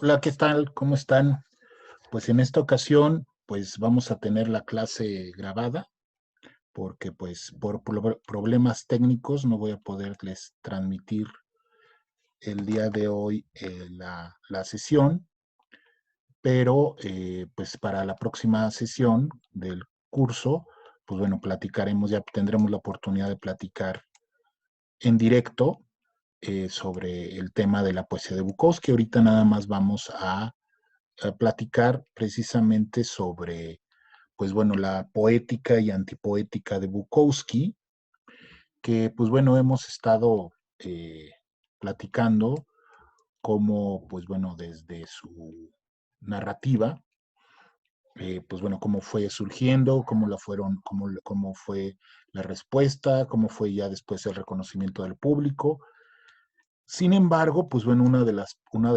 Hola, ¿qué tal? ¿Cómo están? Pues en esta ocasión, pues vamos a tener la clase grabada, porque pues por problemas técnicos no voy a poderles transmitir el día de hoy la sesión, pero pues para la próxima sesión del curso, pues bueno, platicaremos, ya tendremos la oportunidad de platicar en directo sobre el tema de la poesía de Bukowski. Ahorita nada más vamos a platicar precisamente sobre, pues bueno, la poética y antipoética de Bukowski, que pues bueno, hemos estado platicando cómo, pues bueno, desde su narrativa, pues bueno, cómo fue surgiendo, cómo fue la respuesta, cómo fue ya después el reconocimiento del público. Sin embargo, pues bueno, una de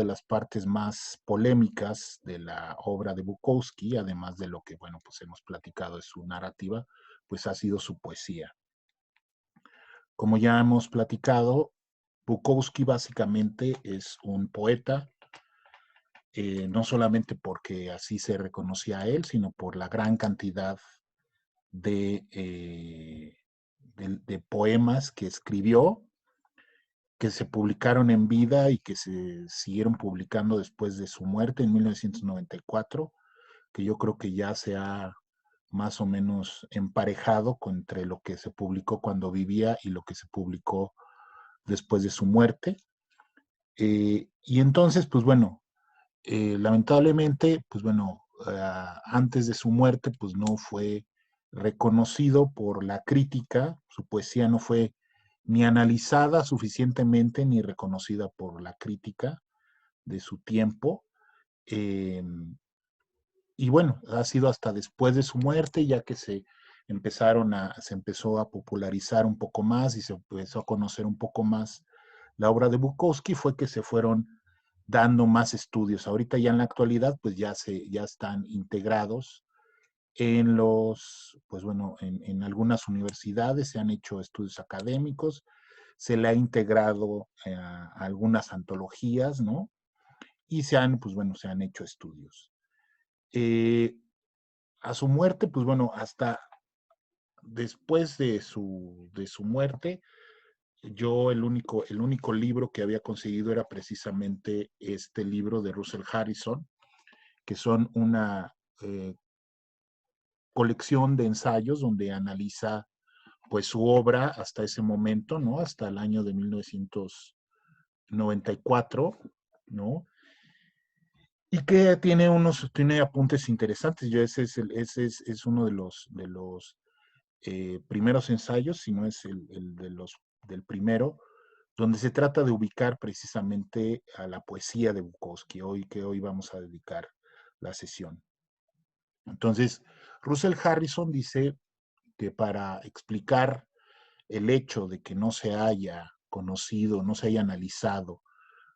las partes más polémicas de la obra de Bukowski, además de lo que, bueno, pues hemos platicado de su narrativa, pues ha sido su poesía. Como ya hemos platicado, Bukowski básicamente es un poeta, no solamente porque así se reconocía a él, sino por la gran cantidad de poemas que escribió, que se publicaron en vida y que se siguieron publicando después de su muerte en 1994, que yo creo que ya se ha más o menos emparejado entre lo que se publicó cuando vivía y lo que se publicó después de su muerte. Y entonces, pues bueno, lamentablemente, pues bueno, antes de su muerte, pues no fue reconocido por la crítica, su poesía no fue ni analizada suficientemente ni reconocida por la crítica de su tiempo. Eh, y bueno, ha sido hasta después de su muerte, ya que se empezó a popularizar un poco más y se empezó a conocer un poco más la obra de Bukowski, fue que se fueron dando más estudios. Ahorita ya en la actualidad, pues ya están integrados en pues bueno, en algunas universidades se han hecho estudios académicos, se le ha integrado a algunas antologías, ¿no? Y pues bueno, se han hecho estudios. Eh, a su muerte, pues bueno, hasta después de su muerte, yo el único libro que había conseguido era precisamente este libro de Russell Harrison, que son una colección de ensayos donde analiza pues su obra hasta ese momento, ¿no? Hasta el año de 1994, ¿no? Y que tiene apuntes interesantes. Yo es uno de los primeros ensayos, si no es del primero, donde se trata de ubicar precisamente a la poesía de Bukowski, que hoy vamos a dedicar la sesión. Entonces, Russell Harrison dice que para explicar el hecho de que no se haya conocido, no se haya analizado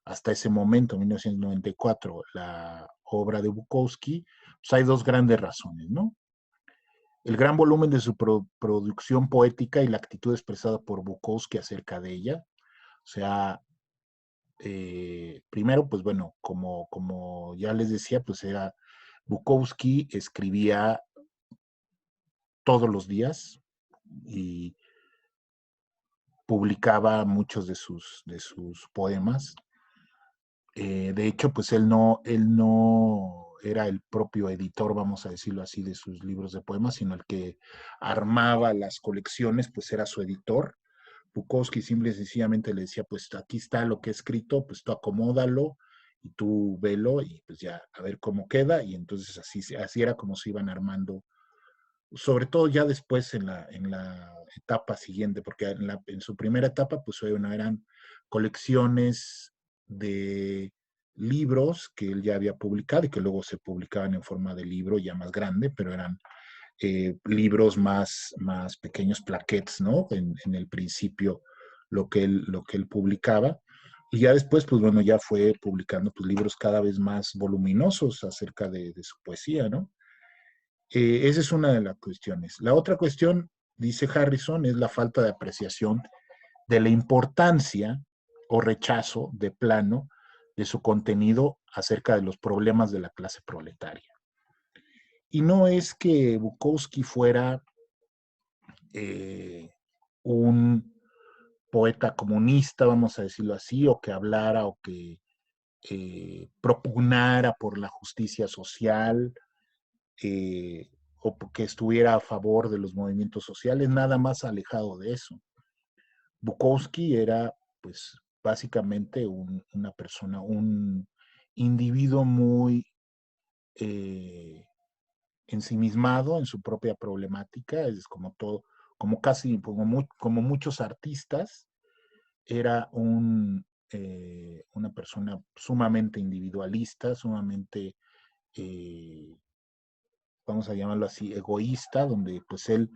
hasta ese momento, 1994, la obra de Bukowski, pues hay dos grandes razones, ¿no? El gran volumen de su producción poética y la actitud expresada por Bukowski acerca de ella. O sea, primero, pues bueno, como ya les decía, pues era Bukowski escribía todos los días y publicaba muchos de sus poemas. De hecho, pues él no era el propio editor, vamos a decirlo así, de sus libros de poemas, sino el que armaba las colecciones, pues era su editor. Bukowski simple y sencillamente le decía, pues aquí está lo que he escrito, pues tú acomódalo y tú velo y pues ya a ver cómo queda. Y entonces así era como se iban armando, sobre todo ya después en la etapa siguiente, porque en su primera etapa, pues bueno, eran colecciones de libros que él ya había publicado y que luego se publicaban en forma de libro ya más grande, pero eran libros más pequeños, plaquettes, ¿no? En el principio lo que él publicaba. Y ya después, pues bueno, ya fue publicando pues, libros cada vez más voluminosos acerca de su poesía, ¿no? Esa es una de las cuestiones. La otra cuestión, dice Harrison, es la falta de apreciación de la importancia o rechazo de plano de su contenido acerca de los problemas de la clase proletaria. Y no es que Bukowski fuera un poeta comunista, vamos a decirlo así, o que hablara o que propugnara por la justicia social, o que estuviera a favor de los movimientos sociales, nada más alejado de eso. Bukowski era, pues, básicamente una persona, un individuo muy ensimismado en su propia problemática, es como todo, como casi, como muchos artistas, era una persona sumamente individualista, sumamente, vamos a llamarlo así, egoísta, donde pues él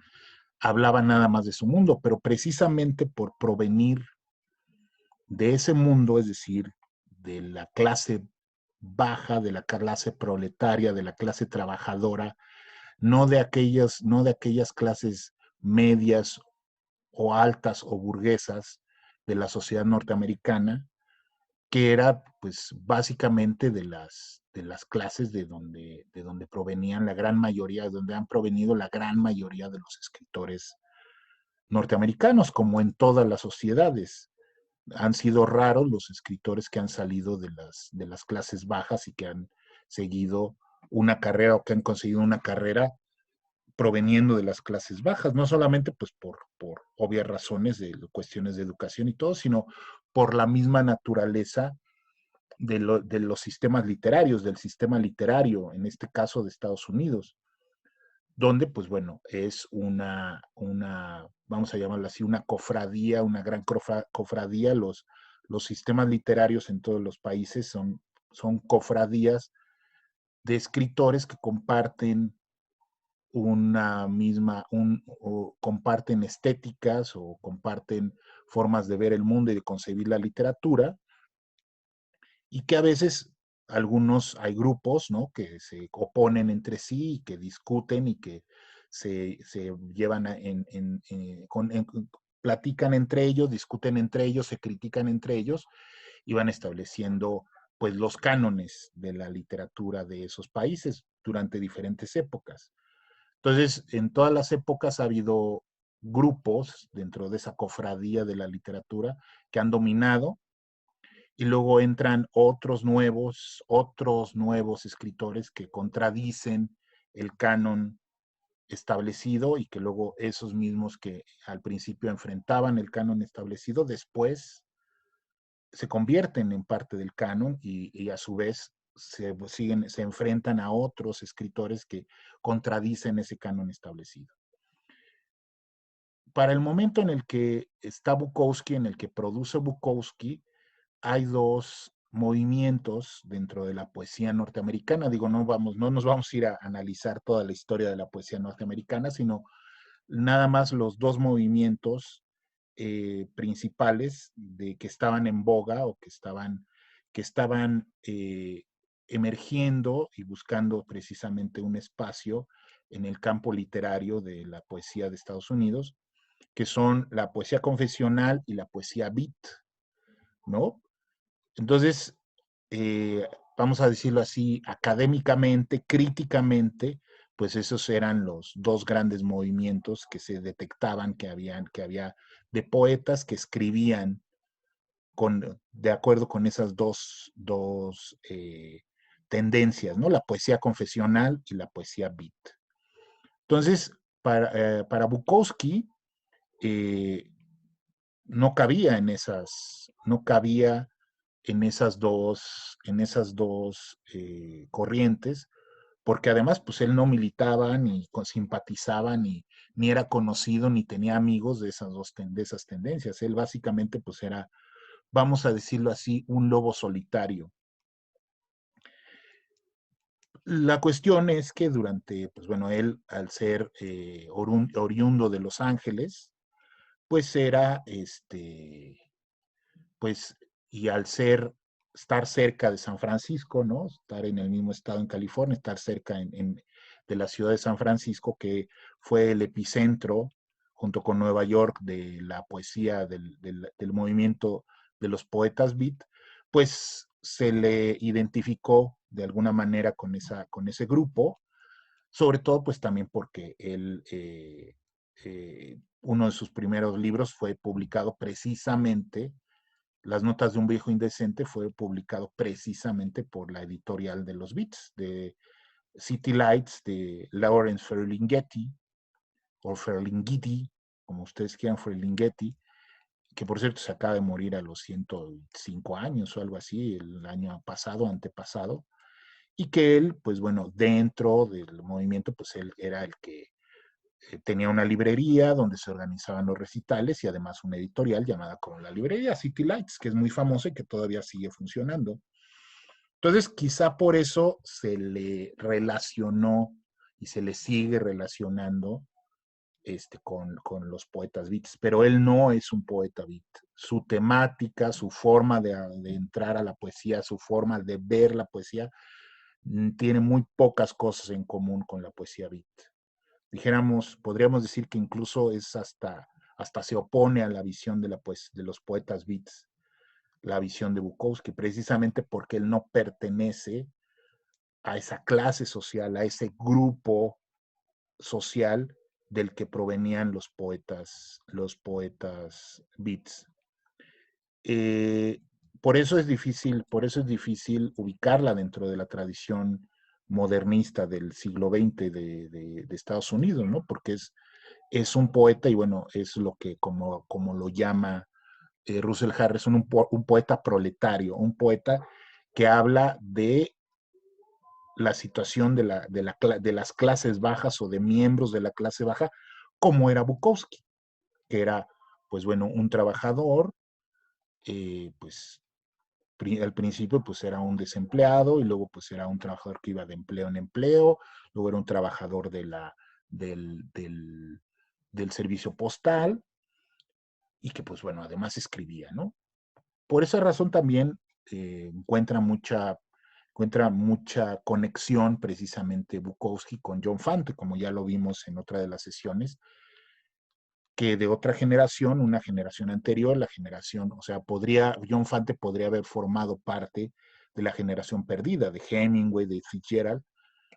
hablaba nada más de su mundo, pero precisamente por provenir de ese mundo, es decir, de la clase baja, de la clase proletaria, de la clase trabajadora, no de aquellas clases medias o altas o burguesas de la sociedad norteamericana, que era pues básicamente de las clases de donde provenían la gran mayoría, de donde han provenido la gran mayoría de los escritores norteamericanos, como en todas las sociedades. Han sido raros los escritores que han salido de las clases bajas y que han seguido una carrera o que han conseguido una carrera proveniendo de las clases bajas, no solamente pues por obvias razones de cuestiones de educación y todo, sino por la misma naturaleza de los sistemas literarios, del sistema literario, en este caso de Estados Unidos, donde pues bueno, es vamos a llamarlo así, una cofradía, una gran cofradía, los sistemas literarios en todos los países son cofradías de escritores que comparten o comparten estéticas o comparten formas de ver el mundo y de concebir la literatura, y que a veces hay grupos, ¿no?, que se oponen entre sí y que discuten y que se llevan platican entre ellos, discuten entre ellos, se critican entre ellos y van estableciendo pues los cánones de la literatura de esos países durante diferentes épocas. Entonces, en todas las épocas ha habido grupos dentro de esa cofradía de la literatura que han dominado, y luego entran otros nuevos escritores que contradicen el canon establecido, y que luego esos mismos que al principio enfrentaban el canon establecido, después se convierten en parte del canon y a su vez se enfrentan a otros escritores que contradicen ese canon establecido. Para el momento en el que está Bukowski, en el que produce Bukowski, hay dos movimientos dentro de la poesía norteamericana. Digo, no nos vamos a ir a analizar toda la historia de la poesía norteamericana, sino nada más los dos movimientos principales que estaban en boga o que estaban emergiendo y buscando precisamente un espacio en el campo literario de la poesía de Estados Unidos, que son la poesía confesional y la poesía beat, ¿no? Entonces, vamos a decirlo así, académicamente, críticamente, pues esos eran los dos grandes movimientos que se detectaban que había de poetas que escribían de acuerdo con esas dos tendencias, ¿no? La poesía confesional y la poesía beat. Entonces, para Bukowski, eh, no cabía en esas dos corrientes, porque además pues él no militaba ni simpatizaba ni era conocido ni tenía amigos de esas tendencias. Él básicamente pues era, vamos a decirlo así, un lobo solitario. La cuestión es que pues bueno, él al ser oriundo de Los Ángeles, pues era pues, y al estar cerca de San Francisco, ¿no? Estar en el mismo estado en California, estar cerca de la ciudad de San Francisco, que fue el epicentro, junto con Nueva York, de la poesía del movimiento de los poetas beat, pues se le identificó de alguna manera con ese grupo, sobre todo pues también porque él, uno de sus primeros libros fue publicado precisamente, Las notas de un viejo indecente fue publicado precisamente por la editorial de los Beats, de City Lights, de Lawrence Ferlinghetti, o Ferlinghetti, como ustedes quieran, Ferlinghetti, que por cierto se acaba de morir a los 105 años o algo así, el año pasado, antepasado, y que él, pues bueno, dentro del movimiento, pues él era el que tenía una librería donde se organizaban los recitales y además una editorial llamada como la librería City Lights, que es muy famosa y que todavía sigue funcionando. Entonces, quizá por eso se le relacionó y se le sigue relacionando con los poetas beats, pero él no es un poeta beat. Su temática, su forma de entrar a la poesía, su forma de ver la poesía, tiene muy pocas cosas en común con la poesía beat. Dijéramos, podríamos decir que incluso es hasta se opone a la visión de los poetas beats, la visión de Bukowski, precisamente porque él no pertenece a esa clase social, a ese grupo social del que provenían los poetas beats. Eh, por eso es difícil ubicarla dentro de la tradición modernista del siglo XX de Estados Unidos, ¿no? Porque es un poeta y bueno, es lo que como lo llama Russell Harrison, un poeta proletario, un poeta que habla de la situación de las clases bajas o de miembros de la clase baja, como era Bukowski, que era, pues bueno, un trabajador, pues al principio pues era un desempleado y luego pues era un trabajador que iba de empleo en empleo, luego era un trabajador del servicio postal y que pues bueno, además escribía, ¿no? Por esa razón también encuentra mucha conexión precisamente Bukowski con John Fante, como ya lo vimos en otra de las sesiones, que de otra generación, una generación anterior, la generación, o sea, John Fante podría haber formado parte de la generación perdida, de Hemingway, de Fitzgerald,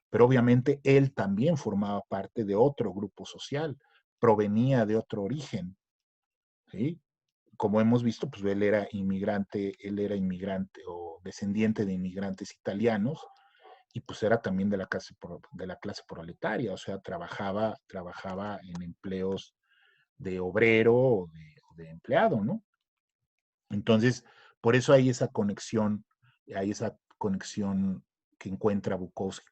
pero obviamente él también formaba parte de otro grupo social, provenía de otro origen, ¿sí? Como hemos visto, pues él era inmigrante o descendiente de inmigrantes italianos y pues era también de la clase proletaria, o sea, trabajaba en empleos de obrero o de empleado, ¿no? Entonces, por eso hay esa conexión que encuentra Bukowski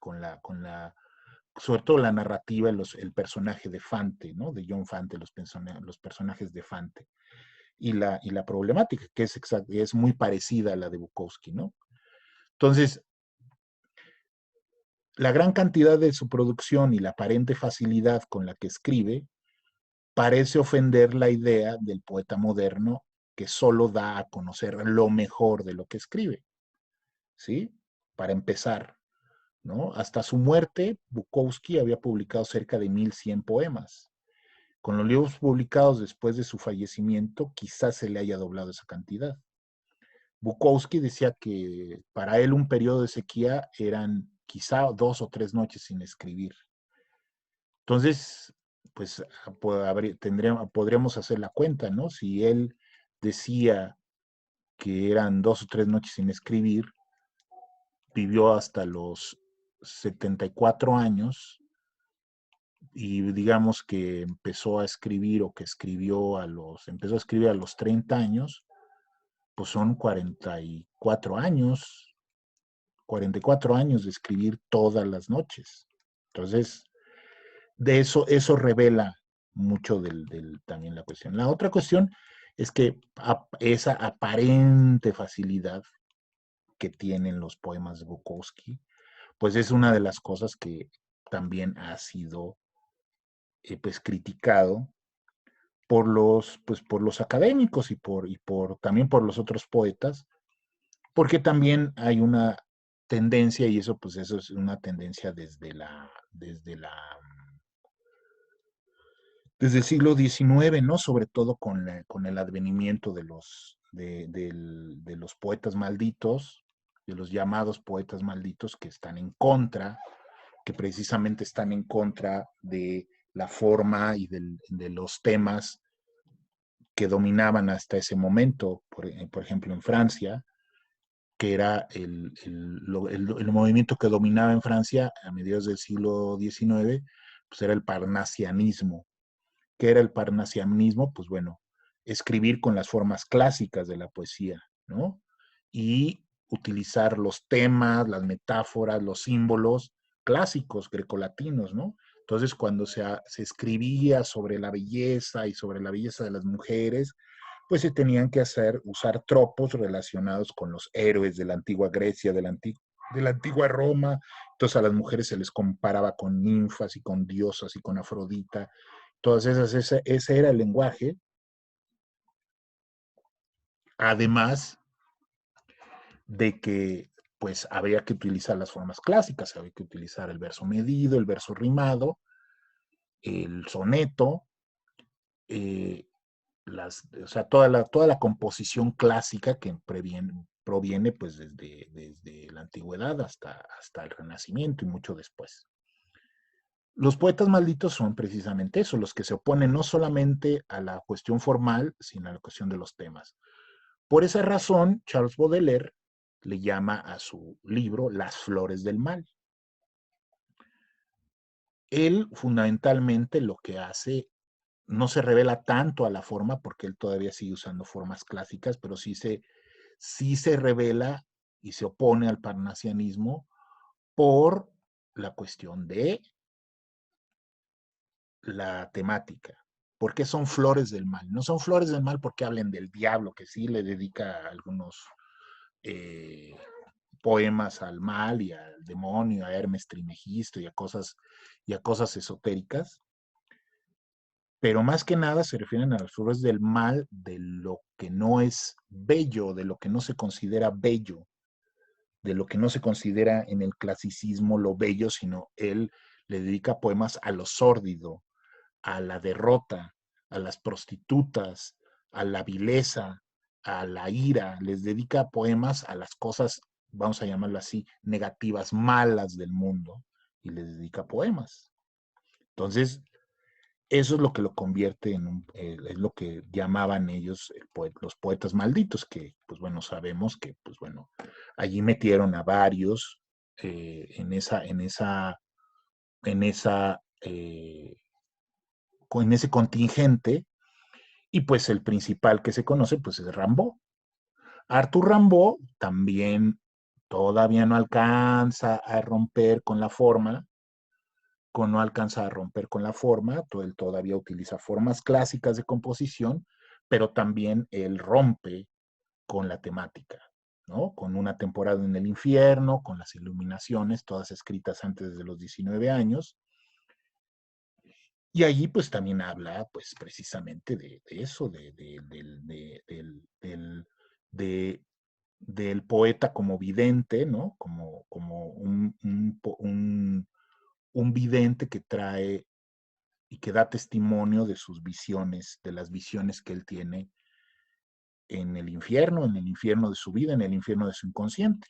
sobre todo la narrativa, el personaje de Fante, ¿no? De John Fante, los personajes de Fante y la problemática, que es muy parecida a la de Bukowski, ¿no? Entonces, la gran cantidad de su producción y la aparente facilidad con la que escribe parece ofender la idea del poeta moderno que solo da a conocer lo mejor de lo que escribe, ¿sí? Para empezar, ¿no? Hasta su muerte, Bukowski había publicado cerca de 1100 poemas. Con los libros publicados después de su fallecimiento, quizás se le haya doblado esa cantidad. Bukowski decía que para él un periodo de sequía eran quizá 2 o 3 noches sin escribir. Entonces, pues podríamos hacer la cuenta, ¿no? Si él decía que eran 2 o 3 noches sin escribir, vivió hasta los 74 años y digamos que empezó a escribir o que empezó a escribir a los 30 años, pues son 44 años de escribir todas las noches. Entonces, eso revela mucho también la cuestión. La otra cuestión es que esa aparente facilidad que tienen los poemas de Bukowski, pues es una de las cosas que también ha sido pues criticado por los académicos también por los otros poetas, porque también hay una tendencia, y eso es una tendencia desde el siglo XIX, ¿no? Sobre todo con el advenimiento de los poetas malditos, de los llamados poetas malditos que están en contra, que precisamente están en contra de la forma y de los temas que dominaban hasta ese momento, por ejemplo en Francia, que era el movimiento que dominaba en Francia a mediados del siglo XIX, pues era el parnasianismo. ¿Qué era el parnasianismo? Pues bueno, escribir con las formas clásicas de la poesía, ¿no? Y utilizar los temas, las metáforas, los símbolos clásicos grecolatinos, ¿no? Entonces, cuando se escribía sobre la belleza y sobre la belleza de las mujeres, pues se tenían que usar tropos relacionados con los héroes de la antigua Grecia, de la antigua Roma. Entonces a las mujeres se les comparaba con ninfas y con diosas y con Afrodita. Todas esas, ese era el lenguaje. Además de que pues habría que utilizar las formas clásicas, habría que utilizar el verso medido, el verso rimado, el soneto, eh, o sea, toda la composición clásica que proviene pues desde la antigüedad hasta el Renacimiento y mucho después. Los poetas malditos son precisamente eso, los que se oponen no solamente a la cuestión formal, sino a la cuestión de los temas. Por esa razón, Charles Baudelaire le llama a su libro Las Flores del Mal. Él fundamentalmente lo que hace no se revela tanto a la forma, porque él todavía sigue usando formas clásicas, pero sí se revela y se opone al parnasianismo por la cuestión de la temática. ¿Por qué son flores del mal? No son flores del mal porque hablen del diablo, que sí le dedica algunos eh, poemas al mal y al demonio, a Hermes Trimegisto y a cosas esotéricas, pero más que nada se refieren a las flores del mal, de lo que no es bello, de lo que no se considera bello, de lo que no se considera en el clasicismo lo bello, sino él le dedica poemas a lo sórdido, a la derrota, a las prostitutas, a la vileza, a la ira, les dedica poemas a las cosas, vamos a llamarlo así, negativas, malas del mundo, y les dedica poemas. Entonces, eso es lo que lo convierte es lo que llamaban ellos los poetas malditos, que pues bueno, sabemos que pues bueno, allí metieron a varios en en esa, en ese contingente, y pues el principal que se conoce pues es Rimbaud. Arthur Rimbaud también todavía no alcanza a romper con la forma, no alcanza a romper con la forma, él todavía utiliza formas clásicas de composición, pero también él rompe con la temática, ¿no? Con Una temporada en el infierno, con las iluminaciones, todas escritas antes de los 19 años. Y allí pues también habla pues precisamente de eso, de, del poeta como vidente, ¿no? Como un vidente que trae y que da testimonio de sus visiones, de las visiones que él tiene en el infierno de su vida, en el infierno de su inconsciente.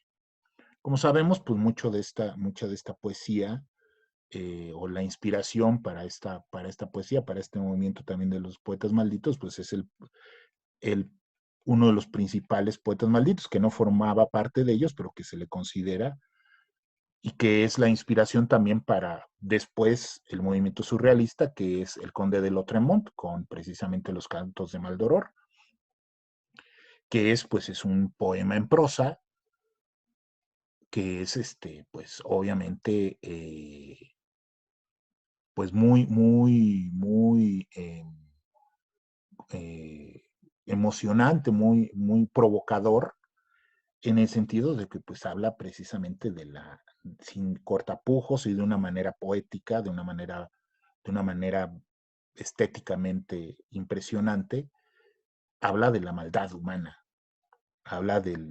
Como sabemos, pues mucha de esta poesía o la inspiración para esta poesía, para este movimiento también de los poetas malditos, pues es el, uno de los principales poetas malditos, que no formaba parte de ellos, pero que se le considera y que es la inspiración también para después el movimiento surrealista, que es el Conde de Lautremont, con precisamente los cantos de Maldoror, que es pues es un poema en prosa, que es pues obviamente pues muy eh, emocionante, muy provocador, en el sentido de que pues habla precisamente sin cortapujos y de una manera poética, de una manera estéticamente impresionante, habla de la maldad humana, habla del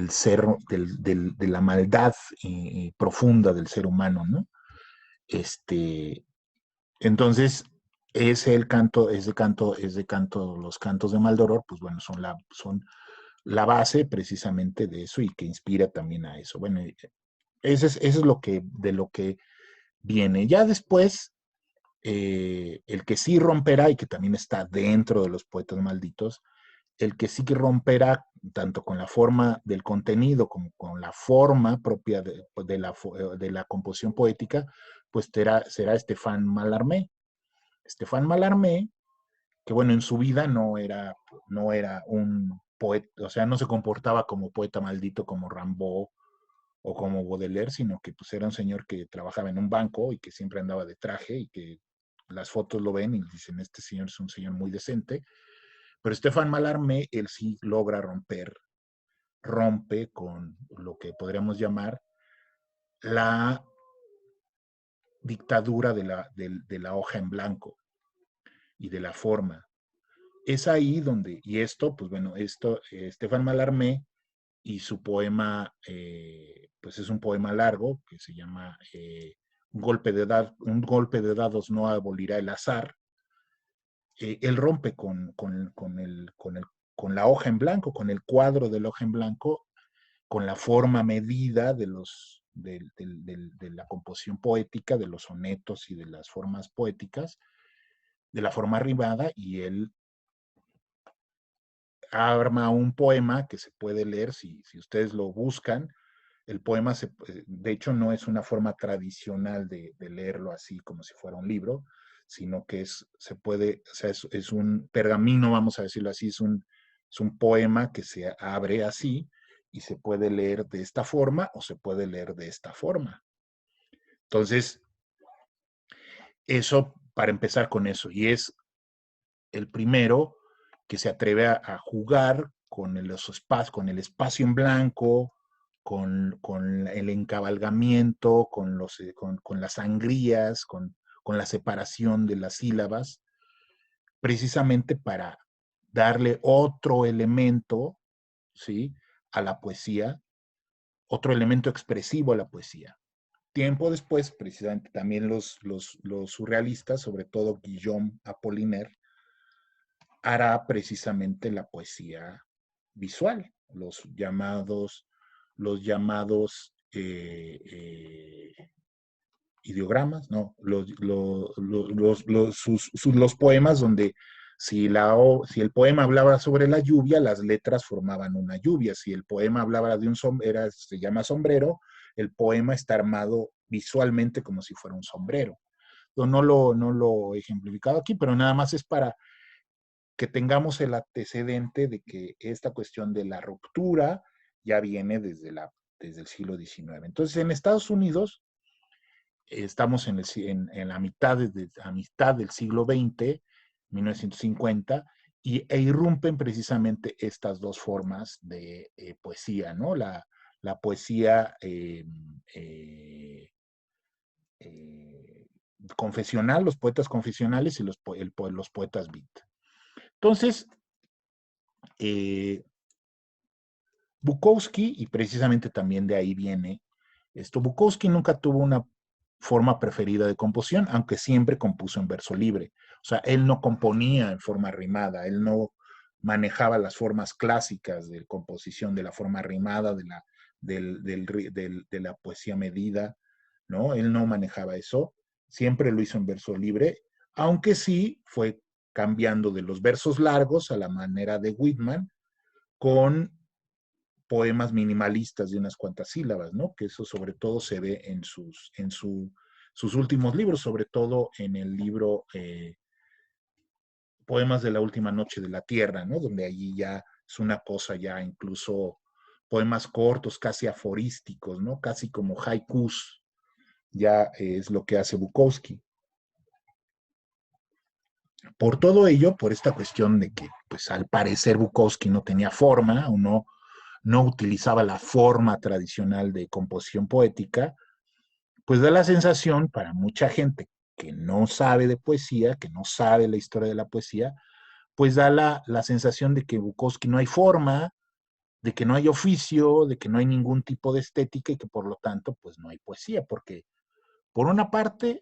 ser, de la maldad profunda del ser humano, ¿no? Este, entonces, ese canto, los cantos de Maldoror, pues bueno, son la base precisamente de eso y que inspira también a eso. Bueno, eso es lo que, de lo que viene. Ya después, el que sí romperá y que también está dentro de los poetas malditos, el que sí que romperá tanto con la forma del contenido como con la forma propia de la composición poética, pues será Stéphane Mallarmé. Stéphane Mallarmé, que bueno, en su vida no era un poeta, o sea, no se comportaba como poeta maldito como Rimbaud o como Baudelaire, sino que pues era un señor que trabajaba en un banco y que siempre andaba de traje y que las fotos lo ven y dicen, este señor es un señor muy decente. Pero Stéphane Mallarmé, él sí logra rompe con lo que podríamos llamar la dictadura de la hoja en blanco y de la forma. Es ahí donde, y esto, pues bueno, Stéphane Mallarmé y su poema, pues es un poema largo que se llama un golpe de dados no abolirá el azar. Él rompe con la hoja en blanco, con el cuadro de la hoja en blanco, con la forma medida de la composición poética, de los sonetos y de las formas poéticas, de la forma rimada, y él arma un poema que se puede leer si ustedes lo buscan. El poema, de hecho, no es una forma tradicional de leerlo así como si fuera un libro, sino que o sea, es un pergamino, vamos a decirlo así, es un poema que se abre así y se puede leer de esta forma o se puede leer de esta forma. Entonces, eso para empezar con eso, y es el primero que se atreve a jugar con el espacio en blanco, con el encabalgamiento, con las sangrías, con la separación de las sílabas, precisamente para darle otro elemento, ¿sí?, a la poesía, otro elemento expresivo a la poesía. Tiempo después, precisamente también los surrealistas, sobre todo Guillaume Apollinaire, hará precisamente la poesía visual, los llamados ideogramas, ¿no? Los poemas donde si el poema hablaba sobre la lluvia, las letras formaban una lluvia. Si el poema hablaba de se llama sombrero, el poema está armado visualmente como si fuera un sombrero. No lo he ejemplificado aquí, pero nada más es para que tengamos el antecedente de que esta cuestión de la ruptura ya viene desde el siglo XIX. Entonces, en Estados Unidos estamos en la a mitad del siglo XX, 1950, irrumpen precisamente estas dos formas de poesía, ¿no? La poesía eh, confesional, los poetas confesionales y los poetas beat. Entonces, Bukowski, y precisamente también de ahí viene esto, Bukowski nunca tuvo una forma preferida de composición, aunque siempre compuso en verso libre. O sea, él no componía en forma rimada, él no manejaba las formas clásicas de composición, de la forma rimada, de la poesía medida, ¿no? Él no manejaba eso, siempre lo hizo en verso libre, aunque sí fue cambiando de los versos largos a la manera de Whitman, con poemas minimalistas de unas cuantas sílabas, ¿no? Que eso sobre todo se ve en sus últimos libros, sobre todo en el libro Poemas de la última noche de la Tierra, ¿no? Donde allí ya es una cosa ya incluso poemas cortos, casi aforísticos, ¿no? Casi como haikus, ya es lo que hace Bukowski. Por todo ello, por esta cuestión de que, pues al parecer Bukowski no tenía forma o no utilizaba la forma tradicional de composición poética, pues da la sensación para mucha gente que no sabe de poesía, que no sabe la historia de la poesía, pues da la sensación de que Bukowski no hay forma, de que no hay oficio, de que no hay ningún tipo de estética y que por lo tanto pues no hay poesía, porque por una parte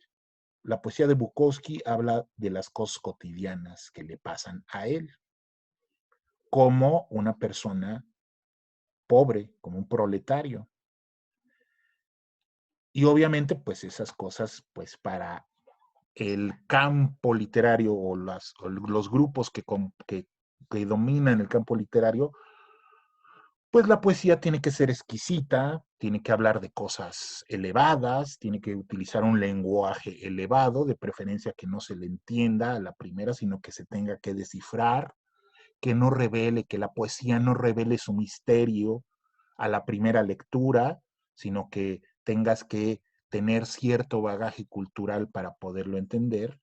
la poesía de Bukowski habla de las cosas cotidianas que le pasan a él, como una persona pobre, como un proletario. Y obviamente, pues esas cosas, pues para el campo literario o los grupos que dominan el campo literario, pues la poesía tiene que ser exquisita, tiene que hablar de cosas elevadas, tiene que utilizar un lenguaje elevado, de preferencia que no se le entienda a la primera, sino que se tenga que descifrar, que no revele, que la poesía no revele su misterio a la primera lectura, sino que tengas que tener cierto bagaje cultural para poderlo entender,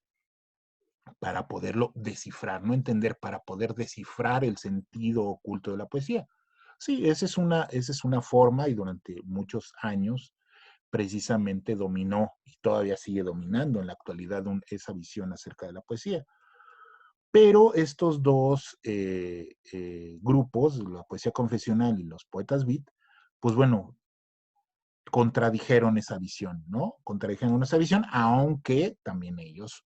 para poderlo descifrar, no entender, para poder descifrar el sentido oculto de la poesía. Sí, esa es una forma y durante muchos años precisamente dominó y todavía sigue dominando en la actualidad esa visión acerca de la poesía. Pero estos dos grupos, la poesía confesional y los poetas beat, pues bueno, contradijeron esa visión, ¿no? Contradijeron esa visión, aunque también ellos,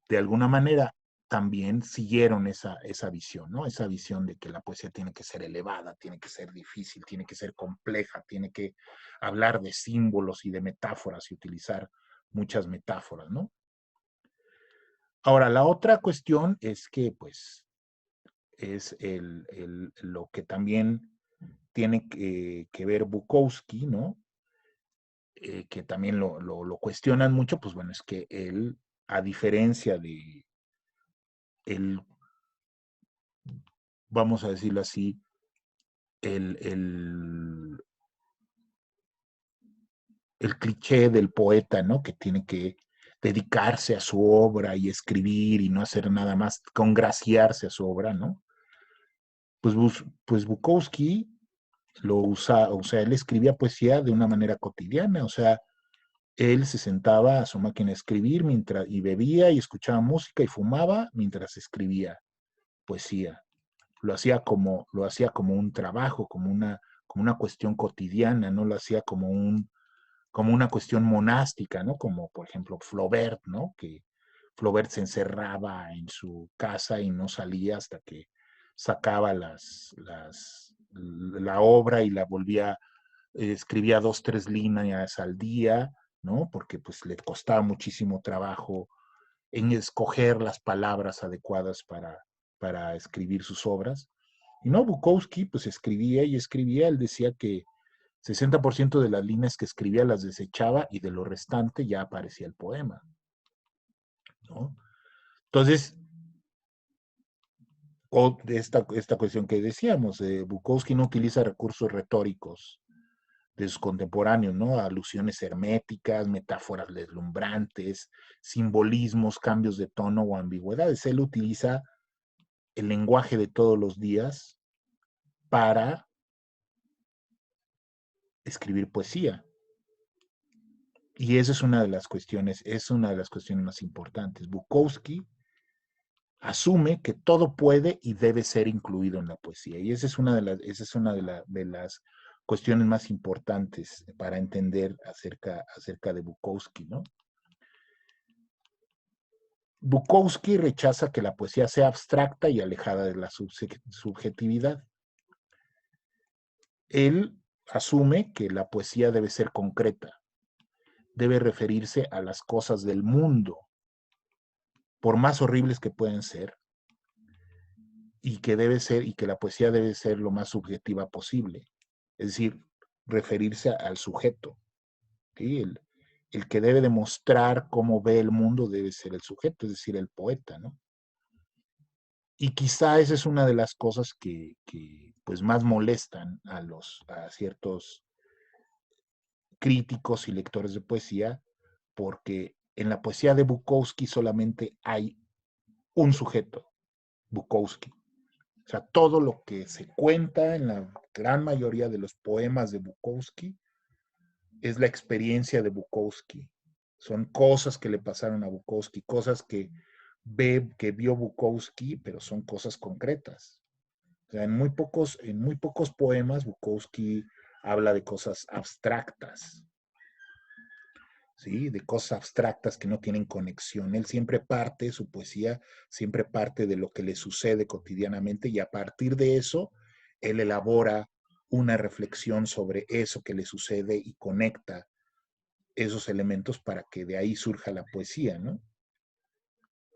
de alguna manera, también siguieron esa visión, ¿no? Esa visión de que la poesía tiene que ser elevada, tiene que ser difícil, tiene que ser compleja, tiene que hablar de símbolos y de metáforas y utilizar muchas metáforas, ¿no? Ahora, la otra cuestión es que, pues, es lo que también tiene que ver Bukowski, ¿no? Que también lo cuestionan mucho, pues bueno, es que él, a diferencia de él, vamos a decirlo así, el, el, el cliché del poeta, ¿no? Que tiene que dedicarse a su obra y escribir y no hacer nada más, congraciarse a su obra, ¿no? Pues Bukowski lo usa, o sea, él escribía poesía de una manera cotidiana, o sea, él se sentaba a su máquina de escribir mientras, y bebía y escuchaba música y fumaba mientras escribía poesía. Lo hacía como un trabajo, como una cuestión cotidiana, no lo hacía como una cuestión monástica, ¿no? Como por ejemplo Flaubert, ¿no? Que Flaubert se encerraba en su casa y no salía hasta que sacaba la obra y la volvía, escribía 2, 3 líneas al día, ¿no? Porque pues le costaba muchísimo trabajo en escoger las palabras adecuadas para escribir sus obras. Y no, Bukowski pues escribía y escribía, él decía que 60% de las líneas que escribía las desechaba y de lo restante ya aparecía el poema, ¿no? Entonces, o de esta cuestión que decíamos, Bukowski no utiliza recursos retóricos de sus contemporáneos, ¿no? Alusiones herméticas, metáforas deslumbrantes, simbolismos, cambios de tono o ambigüedades. Él utiliza el lenguaje de todos los días para escribir poesía. Y esa es una de las cuestiones más importantes. Bukowski asume que todo puede y debe ser incluido en la poesía. Y esa es una de las cuestiones más importantes para entender acerca de Bukowski, ¿no? Bukowski rechaza que la poesía sea abstracta y alejada de la subjetividad. Él asume que la poesía debe ser concreta, debe referirse a las cosas del mundo, por más horribles que pueden ser, y que la poesía debe ser lo más subjetiva posible. Es decir, referirse al sujeto. ¿Sí? El que debe demostrar cómo ve el mundo debe ser el sujeto, es decir, el poeta, ¿no? Y quizá esa es una de las cosas que pues más molestan a ciertos críticos y lectores de poesía, porque en la poesía de Bukowski solamente hay un sujeto, Bukowski. O sea, todo lo que se cuenta en la gran mayoría de los poemas de Bukowski es la experiencia de Bukowski. Son cosas que le pasaron a Bukowski, cosas que vio Bukowski, pero son cosas concretas. O sea, en muy pocos poemas Bukowski habla de cosas abstractas, ¿sí? De cosas abstractas que no tienen conexión. Él siempre parte, su poesía siempre parte de lo que le sucede cotidianamente y a partir de eso, él elabora una reflexión sobre eso que le sucede y conecta esos elementos para que de ahí surja la poesía, ¿no?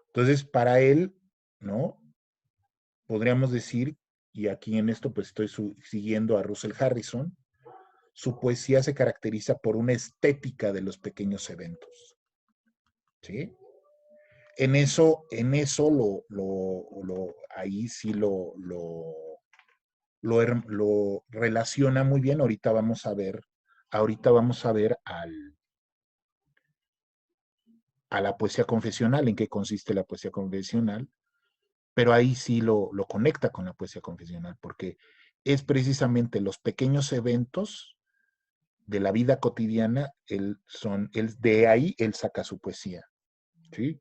Entonces, para él, ¿no? Podríamos decir, y aquí en esto pues estoy siguiendo a Russell Harrison, su poesía se caracteriza por una estética de los pequeños eventos, ¿sí? En eso ahí sí lo relaciona muy bien. Ahorita vamos a ver a la poesía confesional, en qué consiste la poesía confesional, pero ahí sí lo conecta con la poesía confesional, porque es precisamente los pequeños eventos de la vida cotidiana, de ahí él saca su poesía, ¿sí?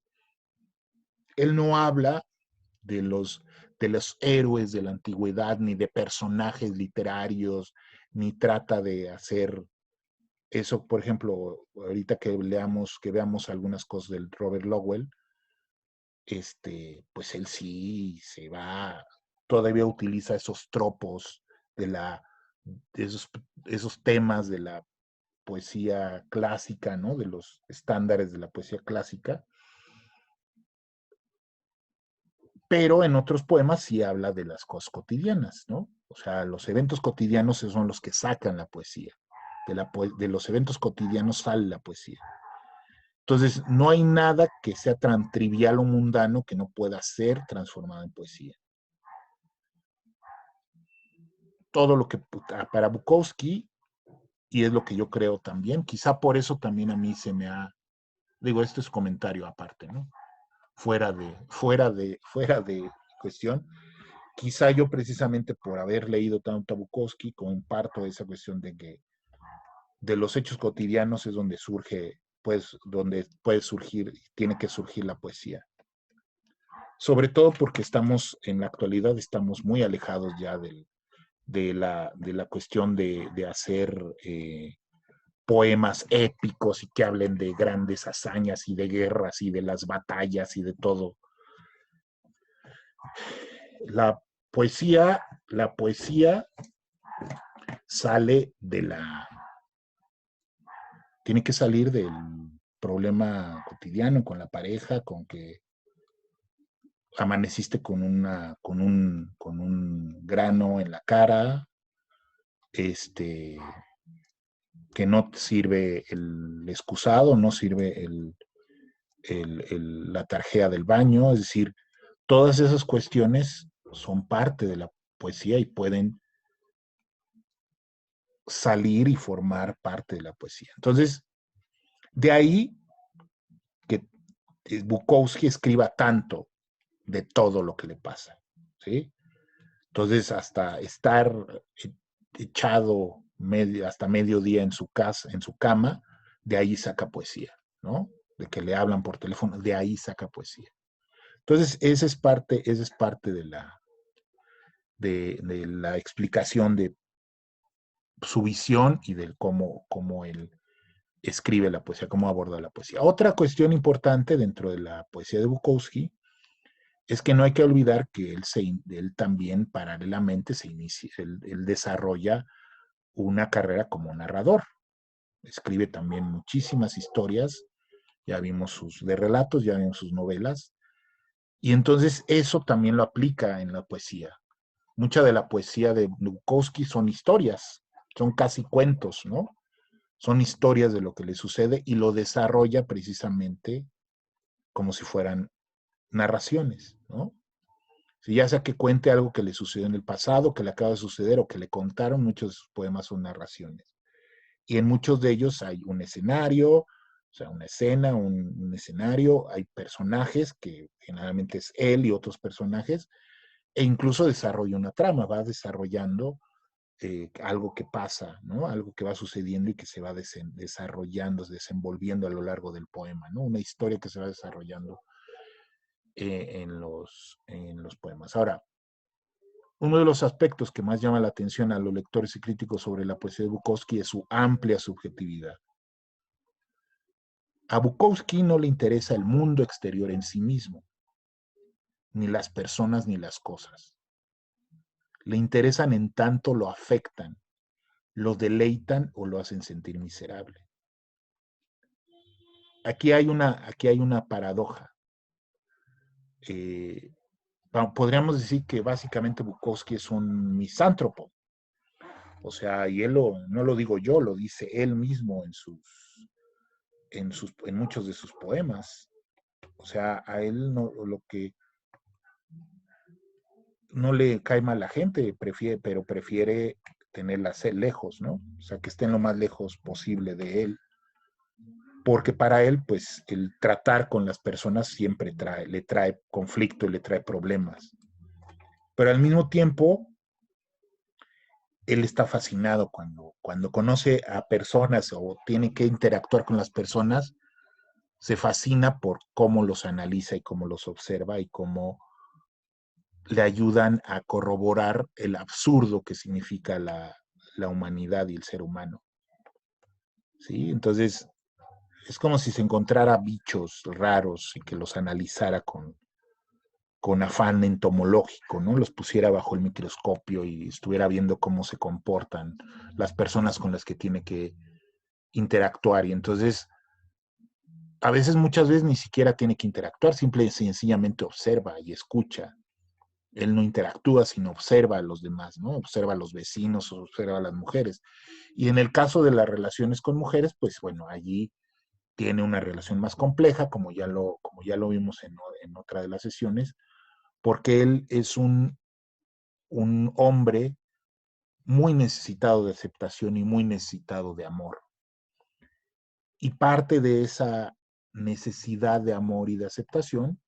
Él no habla de los héroes de la antigüedad, ni de personajes literarios, ni trata de hacer eso. Por ejemplo, ahorita que veamos algunas cosas del Robert Lowell, pues él sí se va, todavía utiliza esos tropos de esos temas de la poesía clásica, ¿no? De los estándares de la poesía clásica, pero en otros poemas sí habla de las cosas cotidianas, ¿no? O sea, los eventos cotidianos son los que sacan la poesía. De los eventos cotidianos sale la poesía. Entonces, no hay nada que sea tan trivial o mundano que no pueda ser transformado en poesía. Todo lo que para Bukowski, y es lo que yo creo también, quizá por eso también a mí digo, esto es comentario aparte, ¿no? Fuera de cuestión, quizá yo precisamente por haber leído tanto a Bukowski comparto esa cuestión de que de los hechos cotidianos es donde surge, pues, donde puede surgir, tiene que surgir la poesía. Sobre todo porque en la actualidad estamos muy alejados ya de la cuestión de hacer poemas épicos y que hablen de grandes hazañas y de guerras y de las batallas y de todo. La poesía sale tiene que salir del problema cotidiano con la pareja, con que amaneciste con un grano en la cara, que no sirve el excusado, no sirve la tarjea del baño, es decir, todas esas cuestiones son parte de la poesía y pueden salir y formar parte de la poesía. Entonces, de ahí que Bukowski escriba tanto de todo lo que le pasa, ¿sí? Entonces, hasta estar echado hasta mediodía en su casa, en su cama, de ahí saca poesía, ¿no? De que le hablan por teléfono, de ahí saca poesía. Entonces, esa es parte de la explicación de su visión y de cómo él escribe la poesía, cómo aborda la poesía. Otra cuestión importante dentro de la poesía de Bukowski es que no hay que olvidar que él también paralelamente él desarrolla una carrera como narrador. Escribe también muchísimas historias, ya vimos de relatos, ya vimos sus novelas, y entonces eso también lo aplica en la poesía. Mucha de la poesía de Bukowski son historias, son casi cuentos, ¿no? Son historias de lo que le sucede y lo desarrolla precisamente como si fueran narraciones, ¿no? Si ya sea que cuente algo que le sucedió en el pasado, que le acaba de suceder o que le contaron, muchos de sus poemas son narraciones. Y en muchos de ellos hay un escenario, o sea, una escena, un escenario, hay personajes que generalmente es él y otros personajes, e incluso desarrolla una trama, va desarrollando algo que pasa, ¿no? Algo que va sucediendo y que se va desarrollando, desenvolviendo a lo largo del poema, ¿no? Una historia que se va desarrollando en los poemas. Ahora, uno de los aspectos que más llama la atención a los lectores y críticos sobre la poesía de Bukowski es su amplia subjetividad. A Bukowski no le interesa el mundo exterior en sí mismo, ni las personas ni las cosas. Le interesan en tanto lo afectan lo deleitan o lo hacen sentir miserable. Aquí hay una paradoja. Eh, Podríamos decir que básicamente Bukowski es un misántropo. O sea, y no lo digo yo, lo dice él mismo en muchos de sus poemas. O sea, a él no, lo que no le cae mal a la gente, pero prefiere tenerla lejos, ¿no? O sea, que estén lo más lejos posible de él. Porque para él, pues, el tratar con las personas siempre le trae conflicto y le trae problemas. Pero al mismo tiempo, él está fascinado cuando conoce a personas o tiene que interactuar con las personas, se fascina por cómo los analiza y cómo los observa y cómo le ayudan a corroborar el absurdo que significa la humanidad y el ser humano. ¿Sí? Entonces, es como si se encontrara bichos raros y que los analizara con afán entomológico, ¿no? Los pusiera bajo el microscopio y estuviera viendo cómo se comportan las personas con las que tiene que interactuar. Y entonces, a veces, muchas veces ni siquiera tiene que interactuar, simple y sencillamente observa y escucha. Él no interactúa, sino observa a los demás, ¿no? Observa a los vecinos, observa a las mujeres. Y en el caso de las relaciones con mujeres, pues bueno, allí tiene una relación más compleja, como ya lo vimos en otra de las sesiones, porque él es un hombre muy necesitado de aceptación y muy necesitado de amor. Y parte de esa necesidad de amor y de aceptación,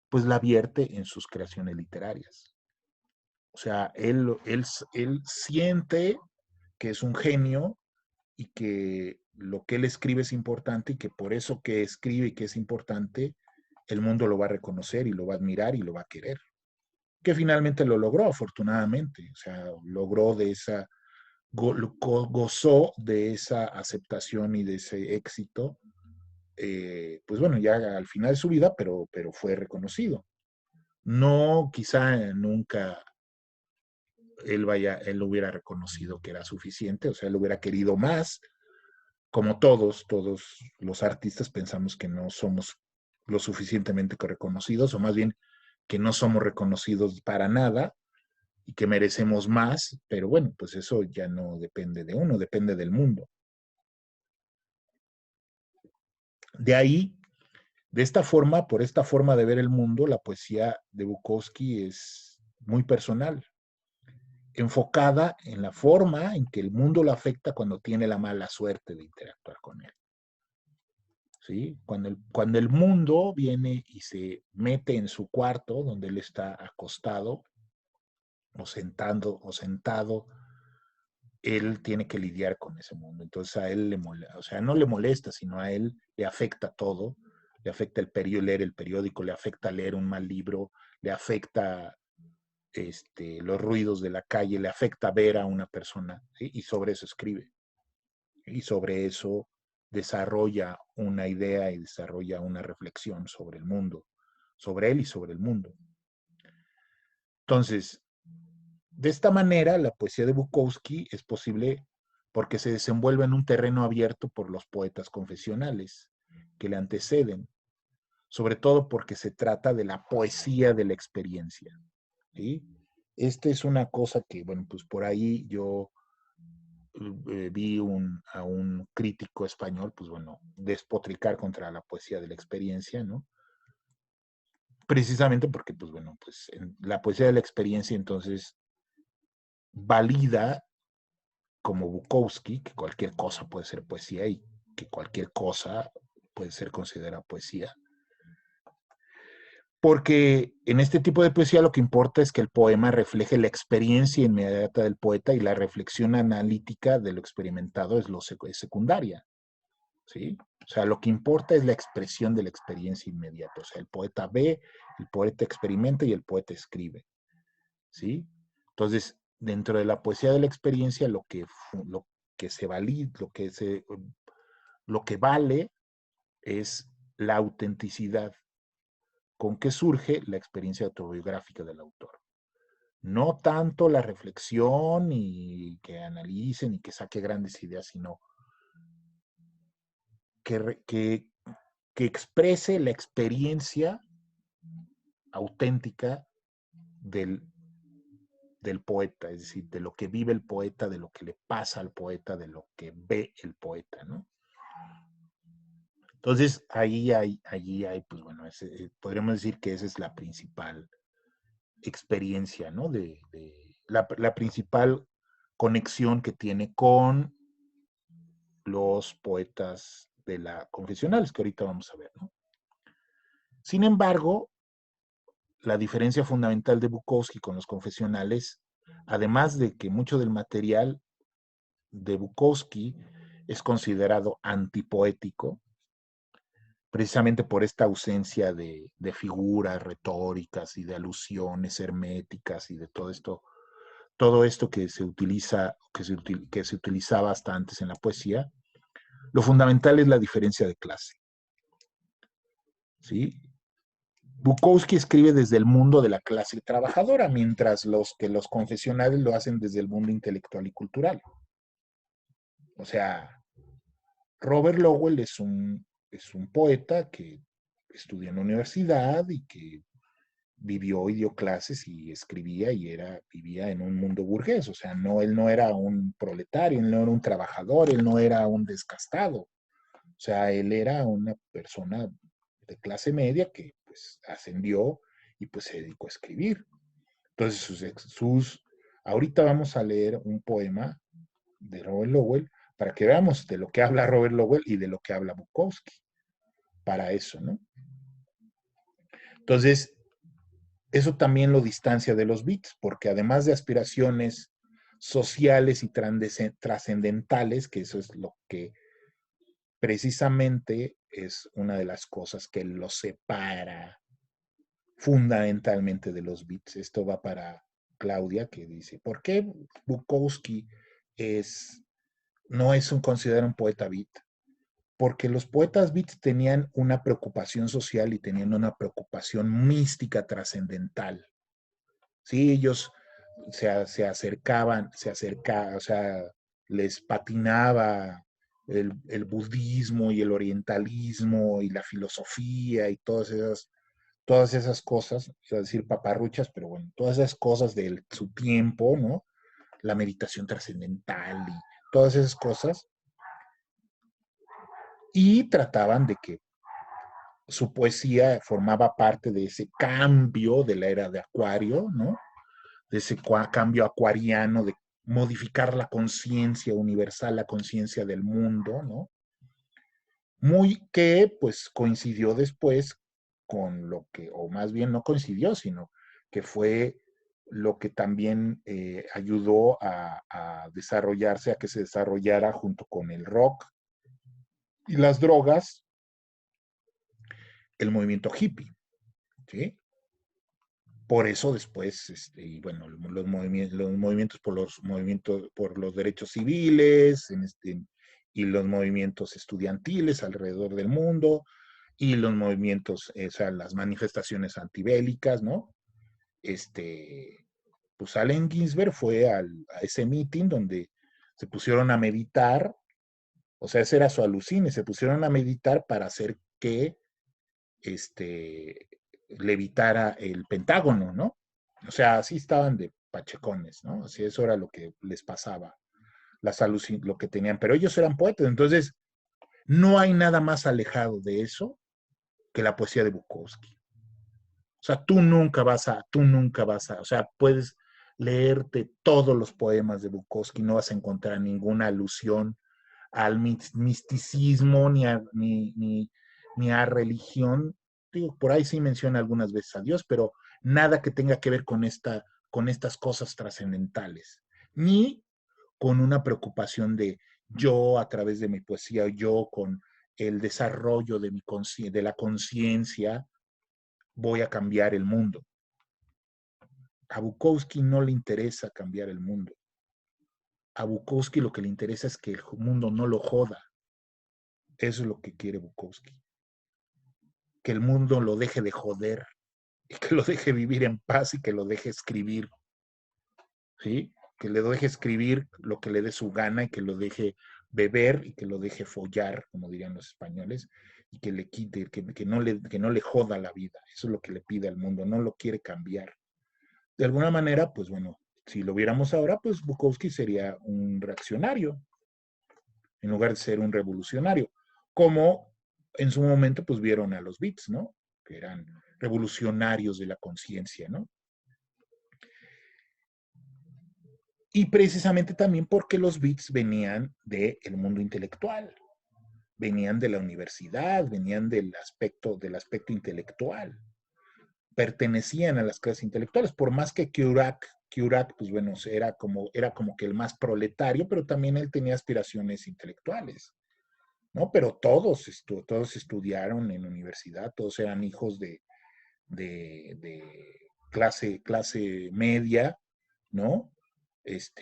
pues la vierte en sus creaciones literarias. O sea, él siente que es un genio y que lo que él escribe es importante y que por eso que escribe y que es importante, el mundo lo va a reconocer y lo va a admirar y lo va a querer. Que finalmente lo logró, afortunadamente. O sea, logró de esa, gozó de esa aceptación y de ese éxito, pues bueno, ya al final de su vida, pero fue reconocido. No, quizá nunca él hubiera reconocido que era suficiente, o sea, él hubiera querido más, como todos los artistas pensamos que no somos lo suficientemente reconocidos, o más bien que no somos reconocidos para nada y que merecemos más, pero bueno, pues eso ya no depende de uno, depende del mundo. De ahí, por esta forma de ver el mundo, la poesía de Bukowski es muy personal, enfocada en la forma en que el mundo lo afecta cuando tiene la mala suerte de interactuar con él. ¿Sí? Cuando el mundo viene y se mete en su cuarto, donde él está acostado o sentado, él tiene que lidiar con ese mundo. Entonces a él o sea, no le molesta, sino a él le afecta todo. Le afecta leer el periódico, le afecta leer un mal libro, le afecta los ruidos de la calle, le afecta ver a una persona, ¿sí? Y sobre eso escribe. Y sobre eso desarrolla una idea y desarrolla una reflexión sobre el mundo, sobre él y sobre el mundo. Entonces, de esta manera, la poesía de Bukowski es posible porque se desenvuelve en un terreno abierto por los poetas confesionales que le anteceden, sobre todo porque se trata de la poesía de la experiencia. ¿Sí? Esta es una cosa que, bueno, pues por ahí yo vi a un crítico español, pues bueno, despotricar contra la poesía de la experiencia, ¿no? Precisamente porque, pues bueno, pues la poesía de la experiencia entonces valida como Bukowski, que cualquier cosa puede ser poesía y que cualquier cosa puede ser considerada poesía. Porque en este tipo de poesía lo que importa es que el poema refleje la experiencia inmediata del poeta y la reflexión analítica de lo experimentado es secundaria. ¿Sí? O sea, lo que importa es la expresión de la experiencia inmediata. O sea, el poeta ve, el poeta experimenta y el poeta escribe. ¿Sí? Entonces, dentro de la poesía de la experiencia, lo que se valida, lo que vale es la autenticidad con que surge la experiencia autobiográfica del autor. No tanto la reflexión y que analicen y que saque grandes ideas, sino que, que, que exprese la experiencia auténtica del, del poeta, es decir, de lo que vive el poeta, de lo que le pasa al poeta, de lo que ve el poeta, ¿no? Entonces, allí hay pues bueno, podríamos decir que esa es la principal experiencia, ¿no? La principal conexión que tiene con los poetas de la confesionales, que ahorita vamos a ver, ¿no? Sin embargo, la diferencia fundamental de Bukowski con los confesionales, además de que mucho del material de Bukowski es considerado antipoético, precisamente por esta ausencia de figuras retóricas y de alusiones herméticas y de todo esto que se utiliza, que se utilizaba hasta antes en la poesía, lo fundamental es la diferencia de clase. ¿Sí? Bukowski escribe desde el mundo de la clase trabajadora, mientras los confesionales lo hacen desde el mundo intelectual y cultural. O sea, Robert Lowell es un poeta que estudió en la universidad y que vivió y dio clases y escribía y vivía en un mundo burgués. O sea, él no era un proletario, él no era un trabajador, él no era un descastado. O sea, él era una persona de clase media que pues ascendió y pues se dedicó a escribir. Entonces, ahorita vamos a leer un poema de Robert Lowell para que veamos de lo que habla Robert Lowell y de lo que habla Bukowski. Para eso, ¿no? Entonces, eso también lo distancia de los beats, porque además de aspiraciones sociales y trascendentales, que eso es lo que precisamente es una de las cosas que lo separa fundamentalmente de los beats. Esto va para Claudia, que dice, ¿por qué Bukowski no es considerado un poeta beat? Porque los poetas beats tenían una preocupación social y tenían una preocupación mística trascendental. Sí, ellos o sea, les patinaba el budismo y el orientalismo y la filosofía y todas esas cosas, iba a decir paparruchas, pero bueno, todas esas cosas de su tiempo, ¿no? La meditación trascendental y todas esas cosas, y trataban de que su poesía formaba parte de ese cambio de la era de Acuario, ¿no? De ese cambio acuariano de modificar la conciencia universal, la conciencia del mundo, ¿no? Muy que pues coincidió después con lo que, o más bien no coincidió, sino que fue lo que también ayudó a desarrollarse, a que se desarrollara junto con el rock y las drogas, el movimiento hippie, ¿sí? Por eso después, y bueno, los movimientos por los derechos civiles y los movimientos estudiantiles alrededor del mundo y los movimientos, o sea, las manifestaciones antibélicas, ¿no? Este, pues Allen Ginsberg fue a ese meeting donde se pusieron a meditar, o sea, ese era su alucine, se pusieron a meditar para hacer que este, levitara el Pentágono, ¿no? O sea, así estaban de pachecones, ¿no? Así eso era lo que les pasaba, lo que tenían, pero ellos eran poetas, entonces no hay nada más alejado de eso que la poesía de Bukowski. O sea, tú nunca vas a, o sea, puedes leerte todos los poemas de Bukowski, no vas a encontrar ninguna alusión al misticismo ni a religión. Digo, por ahí sí menciona algunas veces a Dios, pero nada que tenga que ver con estas cosas trascendentales, ni con una preocupación de yo a través de mi poesía, yo con el desarrollo de la conciencia, voy a cambiar el mundo. A Bukowski no le interesa cambiar el mundo. A Bukowski lo que le interesa es que el mundo no lo joda. Eso es lo que quiere Bukowski. Que el mundo lo deje de joder y que lo deje vivir en paz y que lo deje escribir ¿sí? Que le deje escribir lo que le dé su gana y que lo deje beber y que lo deje follar, como dirían los españoles, y que le quite, que no le joda la vida. Eso es lo que le pide al mundo, no lo quiere cambiar. De alguna manera, pues bueno, si lo viéramos ahora, pues Bukowski sería un reaccionario, en lugar de ser un revolucionario, como en su momento pues vieron a los Beats, ¿no? Que eran revolucionarios de la conciencia, ¿no? Y precisamente también porque los Beats venían del mundo intelectual, venían de la universidad, venían del aspecto intelectual, pertenecían a las clases intelectuales, por más que Kerouac pues bueno, era como que el más proletario, pero también él tenía aspiraciones intelectuales, ¿no? Pero todos estudiaron en universidad, todos eran hijos de clase media, ¿no? Pues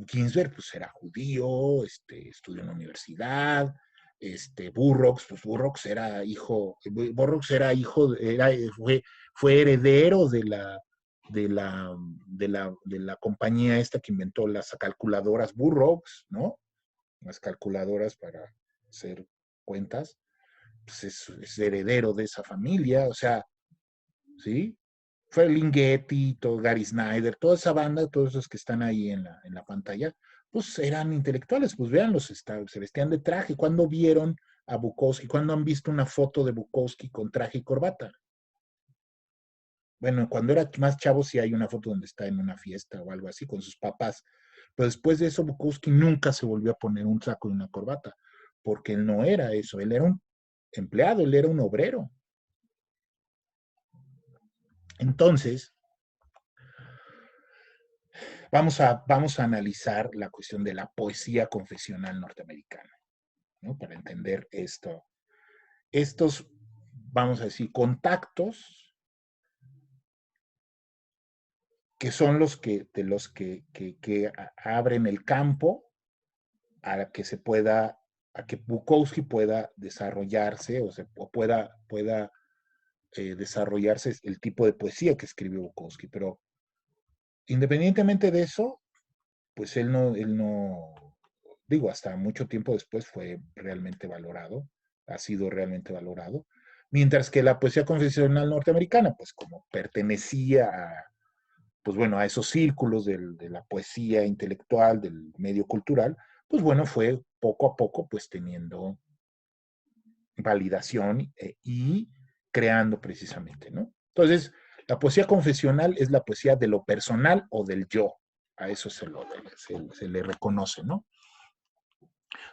Ginsberg pues era judío, estudió en la universidad, Burroughs fue heredero de la compañía esta que inventó las calculadoras Burroughs, ¿no? Las calculadoras para hacer cuentas, pues es heredero de esa familia, o sea, ¿sí? Fue Ligeti, Gary Snyder, toda esa banda, todos esos que están ahí en la pantalla, pues eran intelectuales, pues véanlos, se vestían de traje. ¿Cuándo vieron a Bukowski? ¿Cuándo han visto una foto de Bukowski con traje y corbata? Bueno, cuando era más chavo sí hay una foto donde está en una fiesta o algo así con sus papás, pero después de eso Bukowski nunca se volvió a poner un saco y una corbata, porque él no era eso, él era un empleado, él era un obrero. Entonces, vamos a analizar la cuestión de la poesía confesional norteamericana, ¿no? Para entender esto. Estos, vamos a decir, contactos que son que abren el campo a que se pueda, a que Bukowski pueda desarrollarse o pueda desarrollarse el tipo de poesía que escribió Bukowski. Pero independientemente de eso, pues él no, digo, hasta mucho tiempo después fue realmente valorado, ha sido realmente valorado, mientras que la poesía confesional norteamericana, pues como pertenecía a, pues bueno, a esos círculos de la poesía intelectual, del medio cultural, pues bueno, fue poco a poco pues teniendo validación y creando precisamente, ¿no? Entonces, la poesía confesional es la poesía de lo personal o del yo, a eso se le reconoce, ¿no?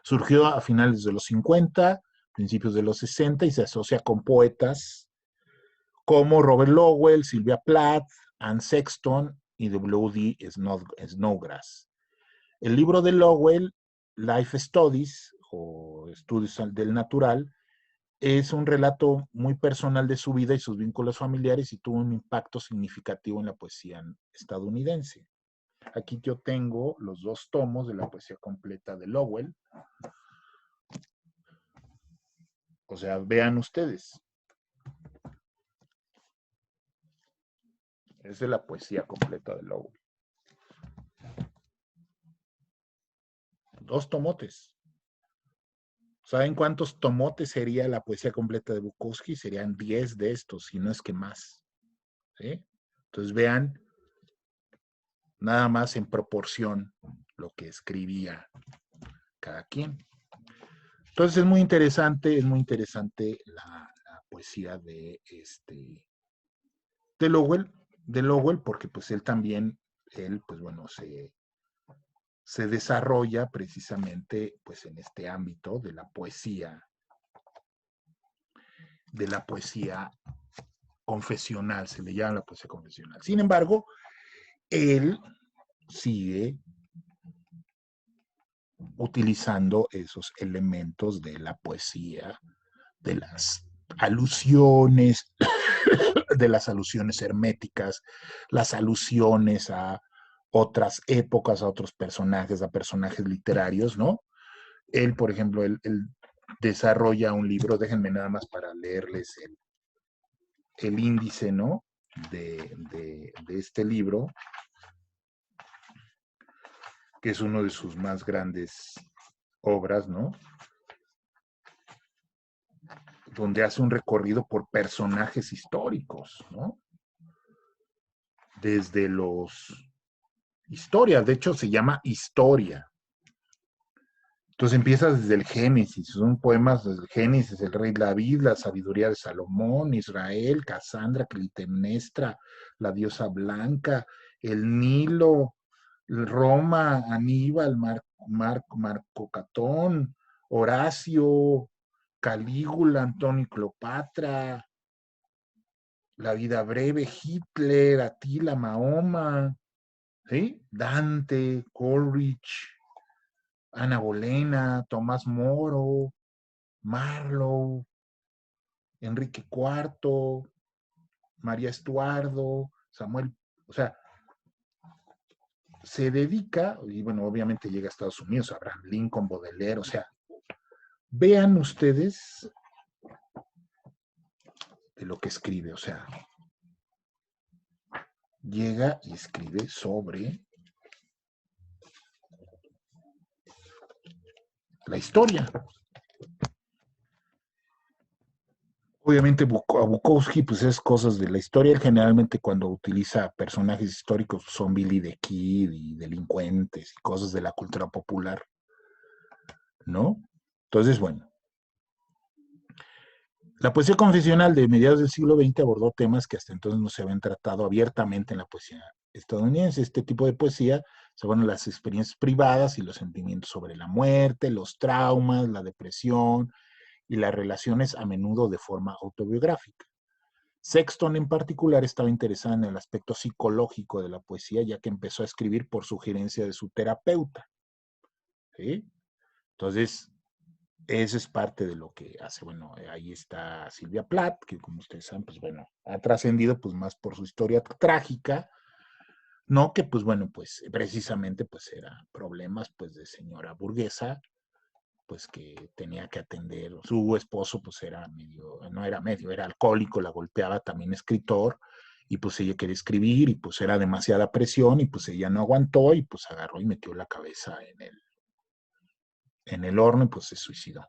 Surgió a finales de los 50, principios de los 60 y se asocia con poetas como Robert Lowell, Sylvia Plath, Anne Sexton y W.D. Snodgrass. El libro de Lowell, Life Studies o Estudios del Natural, es un relato muy personal de su vida y sus vínculos familiares y tuvo un impacto significativo en la poesía estadounidense. Aquí yo tengo los dos tomos de la poesía completa de Lowell. O sea, vean ustedes. Esa es la poesía completa de Lowell. Dos tomotes. ¿Saben cuántos tomotes sería la poesía completa de Bukowski? Serían 10 de estos, si no es que más. ¿Sí? Entonces vean nada más en proporción lo que escribía cada quien. Entonces es muy interesante la poesía de Lowell, porque pues él pues bueno, se desarrolla precisamente pues en este ámbito de la poesía confesional, se le llama la poesía confesional. Sin embargo, él sigue utilizando esos elementos de la poesía, de las alusiones, de las alusiones herméticas, las alusiones a otras épocas, a otros personajes, a personajes literarios, ¿no? Él, por ejemplo, él desarrolla un libro, déjenme nada más para leerles el índice, ¿no? De este libro. que es uno de sus más grandes obras, ¿no? Donde hace un recorrido por personajes históricos, ¿no? Desde los... Historia, de hecho se llama Historia. Entonces empieza desde el Génesis, son poemas desde el Génesis, el rey David, la sabiduría de Salomón, Israel, Casandra, Clitemnestra, la diosa blanca, el Nilo, Roma, Aníbal, Marco Catón, Horacio, Calígula, Antonio y Cleopatra, la vida breve, Hitler, Atila, Mahoma, ¿sí? Dante, Coleridge, Ana Bolena, Tomás Moro, Marlowe, Enrique IV, María Estuardo, Samuel, o sea, se dedica, y bueno, obviamente llega a Estados Unidos, Abraham Lincoln, Baudelaire, o sea, vean ustedes de lo que escribe, o sea, llega y escribe sobre la historia. Obviamente a Bukowski pues es cosas de la historia. Él generalmente cuando utiliza personajes históricos son Billy the Kid y delincuentes y cosas de la cultura popular, ¿no? Entonces, bueno, la poesía confesional de mediados del siglo XX abordó temas que hasta entonces no se habían tratado abiertamente en la poesía estadounidense. Este tipo de poesía sobre las experiencias privadas y los sentimientos sobre la muerte, los traumas, la depresión y las relaciones a menudo de forma autobiográfica. Sexton en particular estaba interesado en el aspecto psicológico de la poesía, ya que empezó a escribir por sugerencia de su terapeuta. ¿Sí? Entonces, eso es parte de lo que hace. Bueno, ahí está Silvia Plath, que como ustedes saben, pues bueno, ha trascendido pues más por su historia trágica, ¿no? Que pues bueno, pues precisamente pues era problemas pues de señora burguesa, pues que tenía que atender. Su esposo pues era medio, no era medio, era alcohólico, la golpeaba, también escritor, y pues ella quería escribir y pues era demasiada presión y pues ella no aguantó y pues agarró y metió la cabeza en el horno y pues se suicidó.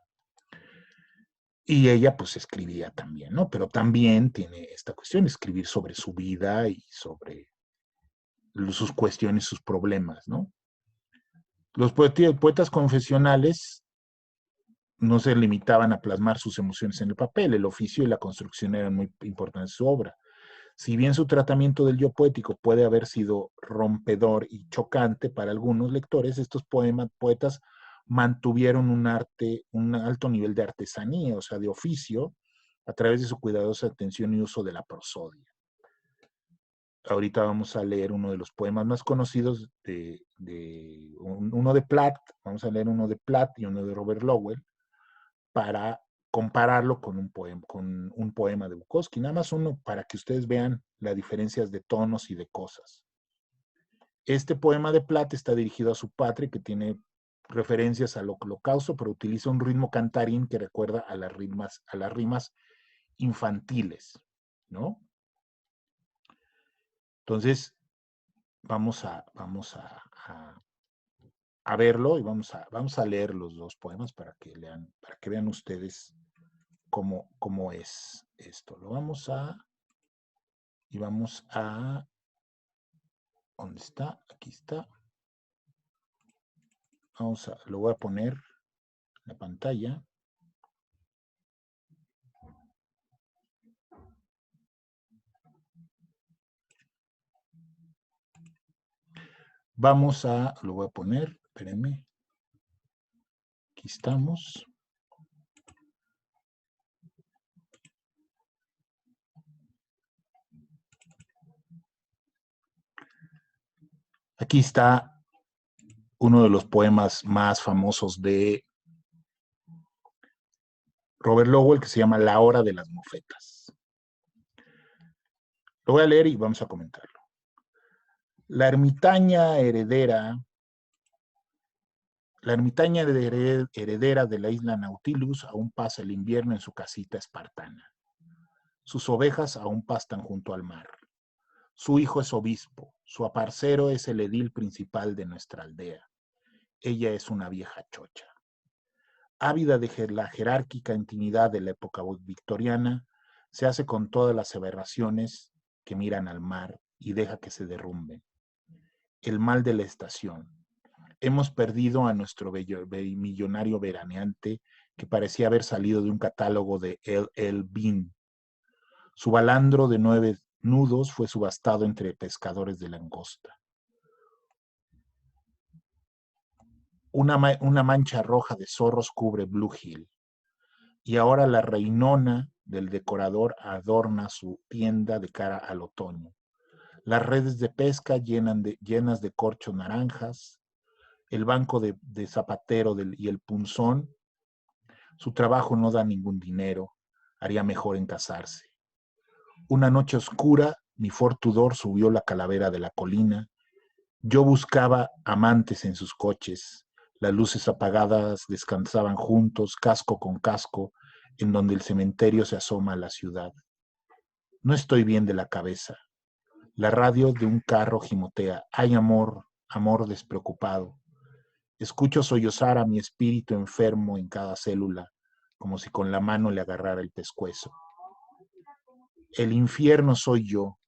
Y ella pues escribía también, ¿no? Pero también tiene esta cuestión, escribir sobre su vida y sobre sus cuestiones, sus problemas, ¿no? Los poetas confesionales no se limitaban a plasmar sus emociones en el papel, el oficio y la construcción eran muy importantes en su obra. Si bien su tratamiento del yo poético puede haber sido rompedor y chocante para algunos lectores, estos poetas mantuvieron un alto nivel de artesanía, o sea, de oficio, a través de su cuidadosa atención y uso de la prosodia. Ahorita vamos a leer uno de los poemas más conocidos uno de Platt, vamos a leer uno de Platt y uno de Robert Lowell, para compararlo con un poema de Bukowski, nada más uno para que ustedes vean las diferencias de tonos y de cosas. Este poema de Platt está dirigido a su patria, que tiene referencias al holocausto, pero utiliza un ritmo cantarín que recuerda a las rimas infantiles, ¿no? Entonces, vamos a verlo y vamos a leer los dos poemas para que vean ustedes cómo es esto. Vamos a, ¿dónde está? Aquí está. Lo voy a poner en la pantalla. Lo voy a poner, espérenme. Aquí estamos. Aquí está uno de los poemas más famosos de Robert Lowell, que se llama La hora de las mofetas. Lo voy a leer y vamos a comentarlo. La ermitaña heredera de la isla Nautilus aún pasa el invierno en su casita espartana. Sus ovejas aún pastan junto al mar. Su hijo es obispo, su aparcero es el edil principal de nuestra aldea. Ella es una vieja chocha. Ávida de la jerárquica intimidad de la época victoriana, se hace con todas las aberraciones que miran al mar y deja que se derrumben. El mal de la estación. Hemos perdido a nuestro millonario veraneante que parecía haber salido de un catálogo de L. Bean. Su balandro de 9 nudos fue subastado entre pescadores de langosta. Una mancha roja de zorros cubre Blue Hill. Y ahora la reinona del decorador adorna su tienda de cara al otoño. Las redes de pesca llenas de corchos naranjas, el banco de zapatero y el punzón. Su trabajo no da ningún dinero, haría mejor en casarse. Una noche oscura, mi Ford Tudor subió la calavera de la colina. Yo buscaba amantes en sus coches. Las luces apagadas descansaban juntos, casco con casco, en donde el cementerio se asoma a la ciudad. No estoy bien de la cabeza. La radio de un carro gimotea. Hay amor, amor despreocupado. Escucho sollozar a mi espíritu enfermo en cada célula, como si con la mano le agarrara el pescuezo. El infierno soy yo.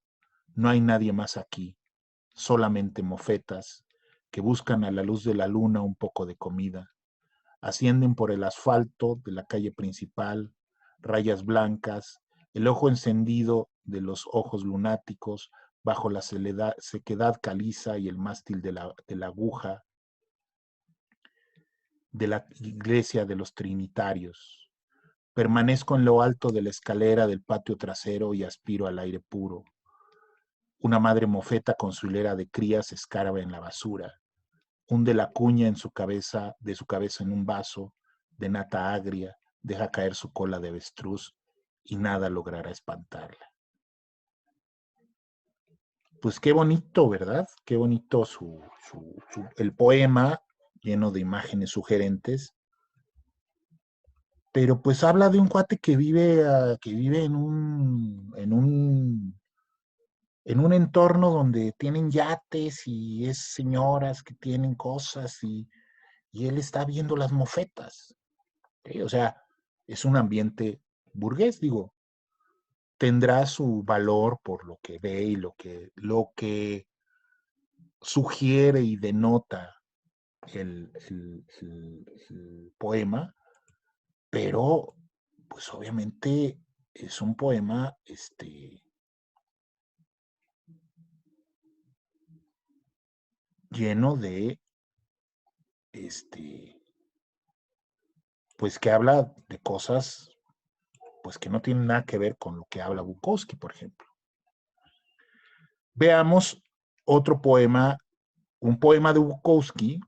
No hay nadie más aquí. Solamente mofetas que buscan a la luz de la luna un poco de comida. Ascienden por el asfalto de la calle principal, rayas blancas, el ojo encendido de los ojos lunáticos bajo la sequedad caliza y el mástil de la aguja de la iglesia de los trinitarios. Permanezco en lo alto de la escalera del patio trasero y aspiro al aire puro. Una madre mofeta con su hilera de crías escarba en la basura. Hunde la cuña de su cabeza en un vaso de nata agria, deja caer su cola de avestruz y nada logrará espantarla. Pues qué bonito, ¿verdad? Qué bonito el poema, lleno de imágenes sugerentes, pero pues habla de un cuate que vive en un entorno donde tienen yates y es señoras que tienen cosas y él está viendo las mofetas. ¿Sí? O sea, es un ambiente burgués, digo, tendrá su valor por lo que ve y lo que sugiere y denota el poema, pero pues obviamente es un poema lleno de pues que habla de cosas pues que no tienen nada que ver con lo que habla Bukowski, por ejemplo. Veamos otro poema, un poema de Bukowski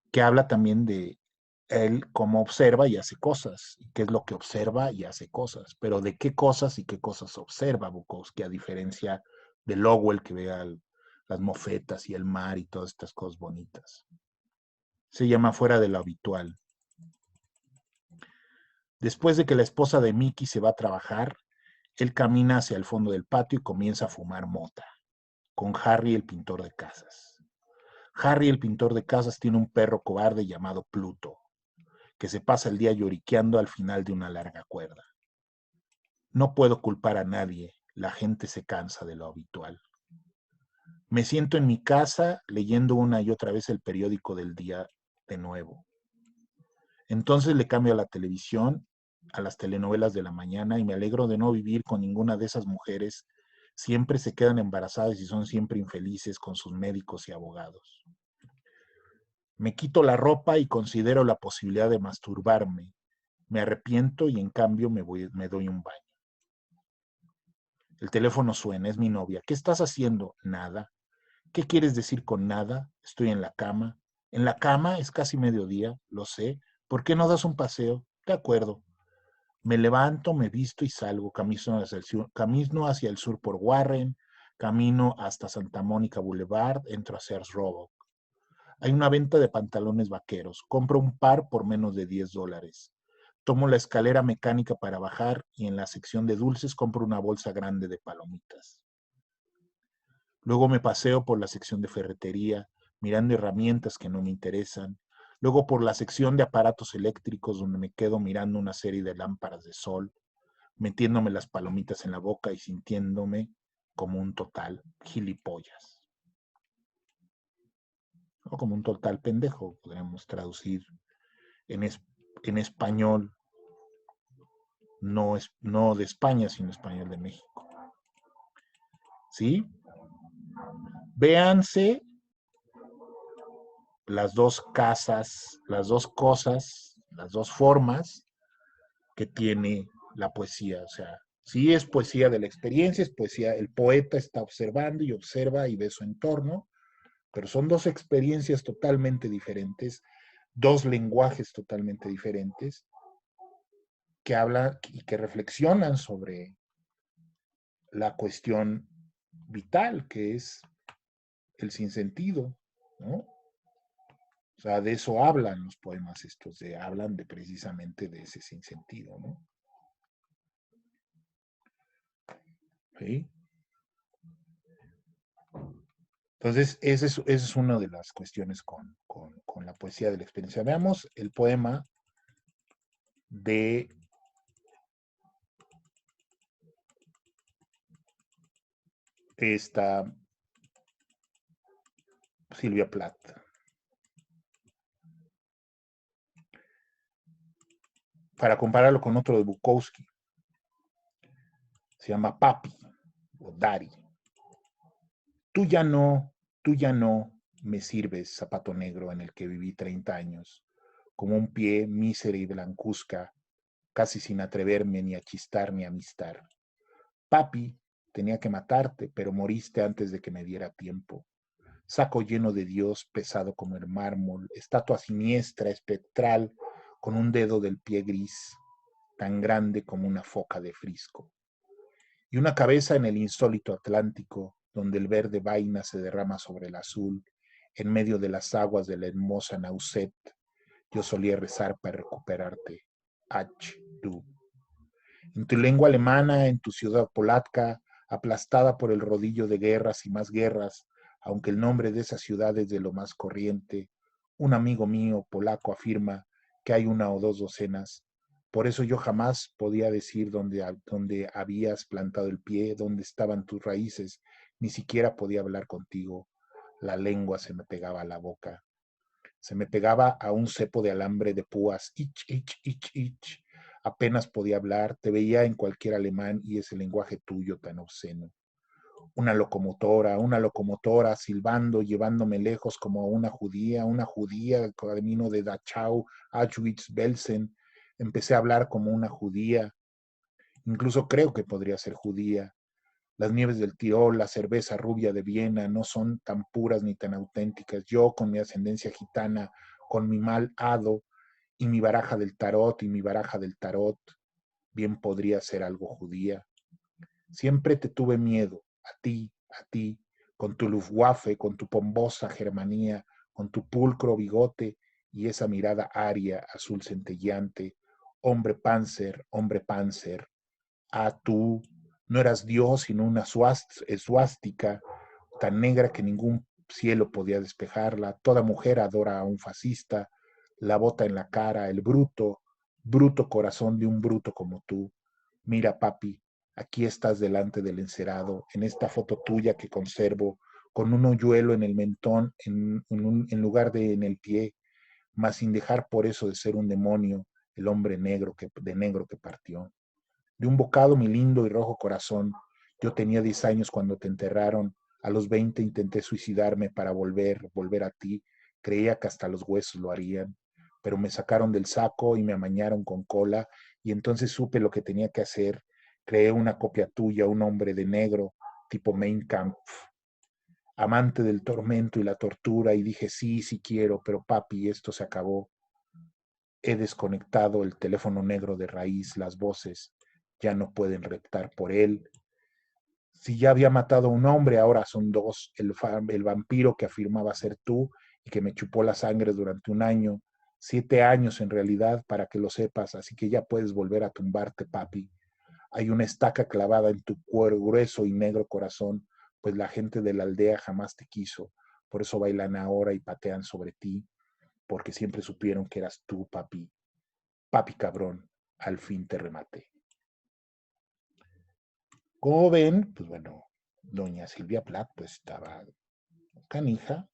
que habla también de él cómo observa y hace cosas, y qué es lo que observa y hace cosas, pero de qué cosas y qué cosas observa Bukowski, a diferencia de Lowell que vea las mofetas y el mar y todas estas cosas bonitas. Se llama Fuera de lo habitual. Después de que la esposa de Mickey se va a trabajar, él camina hacia el fondo del patio y comienza a fumar mota, con Harry el pintor de casas. Harry el pintor de casas tiene un perro cobarde llamado Pluto, que se pasa el día lloriqueando al final de una larga cuerda. No puedo culpar a nadie, la gente se cansa de lo habitual. Me siento en mi casa leyendo una y otra vez el periódico del día de nuevo. Entonces le cambio a la televisión, a las telenovelas de la mañana y me alegro de no vivir con ninguna de esas mujeres. Siempre se quedan embarazadas y son siempre infelices con sus médicos y abogados. Me quito la ropa y considero la posibilidad de masturbarme. Me arrepiento y en cambio me doy un baño. El teléfono suena, es mi novia. ¿Qué estás haciendo? Nada. ¿Qué quieres decir con nada? Estoy en la cama. En la cama es casi mediodía, lo sé. ¿Por qué no das un paseo? De acuerdo. Me levanto, me visto y salgo. Camino hacia el sur por Warren, camino hasta Santa Mónica Boulevard, entro a Sears Roebuck. Hay una venta de pantalones vaqueros. Compro un par por menos de $10. Tomo la escalera mecánica para bajar y en la sección de dulces compro una bolsa grande de palomitas. Luego me paseo por la sección de ferretería, mirando herramientas que no me interesan. Luego por la sección de aparatos eléctricos, donde me quedo mirando una serie de lámparas de sol, metiéndome las palomitas en la boca y sintiéndome como un total gilipollas. O como un total pendejo, podríamos traducir en, en español, no de España, sino español de México. ¿Sí? Véanse las dos casas, las dos cosas, las dos formas que tiene la poesía. O sea, sí es poesía de la experiencia, es poesía, el poeta está observando y observa y ve su entorno, pero son dos experiencias totalmente diferentes, dos lenguajes totalmente diferentes que hablan y que reflexionan sobre la cuestión vital que es el sinsentido, ¿no? O sea, de eso hablan los poemas estos, hablan de precisamente de ese sinsentido, ¿no? ¿Sí? Entonces, esa es una de las cuestiones con la poesía de la experiencia. Veamos el poema de esta Silvia Plath. Para compararlo con otro de Bukowski. Se llama Papi o Dari. Tú ya no me sirves, zapato negro en el que viví 30 años, como un pie mísero y blancuzca, casi sin atreverme ni a chistar ni a amistar. Papi, tenía que matarte, pero moriste antes de que me diera tiempo. Saco lleno de Dios, pesado como el mármol, estatua siniestra, espectral, con un dedo del pie gris, tan grande como una foca de Frisco. Y una cabeza en el insólito Atlántico, donde el verde vaina se derrama sobre el azul, en medio de las aguas de la hermosa Nauset. Yo solía rezar para recuperarte. Ach, du. En tu lengua alemana, en tu ciudad polaca, aplastada por el rodillo de guerras y más guerras, aunque el nombre de esa ciudad es de lo más corriente, un amigo mío polaco afirma que hay una o dos docenas. Por eso yo jamás podía decir dónde habías plantado el pie, dónde estaban tus raíces, ni siquiera podía hablar contigo. La lengua se me pegaba a la boca. Se me pegaba a un cepo de alambre de púas. Ich, ich, ich, ich. Apenas podía hablar, te veía en cualquier alemán y ese lenguaje tuyo tan obsceno. Una locomotora silbando, llevándome lejos como a una judía, camino de Dachau, Auschwitz, Belsen. Empecé a hablar como una judía, incluso creo que podría ser judía. Las nieves del Tirol, la cerveza rubia de Viena no son tan puras ni tan auténticas. Yo, con mi ascendencia gitana, con mi mal hado y mi baraja del tarot bien podría ser algo judía. Siempre te tuve miedo, a ti, con tu Luftwaffe, con tu pomposa Germanía, con tu pulcro bigote y esa mirada aria, azul centelleante. Hombre Panzer, tú no eras Dios, sino una suástica tan negra que ningún cielo podía despejarla. Toda mujer adora a un fascista, la bota en la cara, el bruto corazón de un bruto como tú. Mira, papi, aquí estás delante del encerado, en esta foto tuya que conservo, con un hoyuelo en el mentón, en lugar de en el pie, mas sin dejar por eso de ser un demonio, el hombre de negro que partió. De un bocado, mi lindo y rojo corazón. Yo tenía 10 años cuando te enterraron. A los 20 intenté suicidarme para volver a ti. Creía que hasta los huesos lo harían. Pero me sacaron del saco y me amañaron con cola. Y entonces supe lo que tenía que hacer. Creé una copia tuya, un hombre de negro, tipo Mein Kampf, amante del tormento y la tortura. Y dije, sí, sí quiero, pero papi, esto se acabó. He desconectado el teléfono negro de raíz, las voces ya no pueden reptar por él. Si ya había matado a un hombre, ahora son dos. El vampiro que afirmaba ser tú y que me chupó la sangre durante un año, 7 años en realidad, para que lo sepas, así que ya puedes volver a tumbarte, papi. Hay una estaca clavada en tu cuero grueso y negro corazón, pues la gente de la aldea jamás te quiso. por eso bailan ahora y patean sobre ti, porque siempre supieron que eras tú, papi, papi cabrón, al fin te rematé. Como ven, pues bueno, doña Silvia Plath pues estaba canija,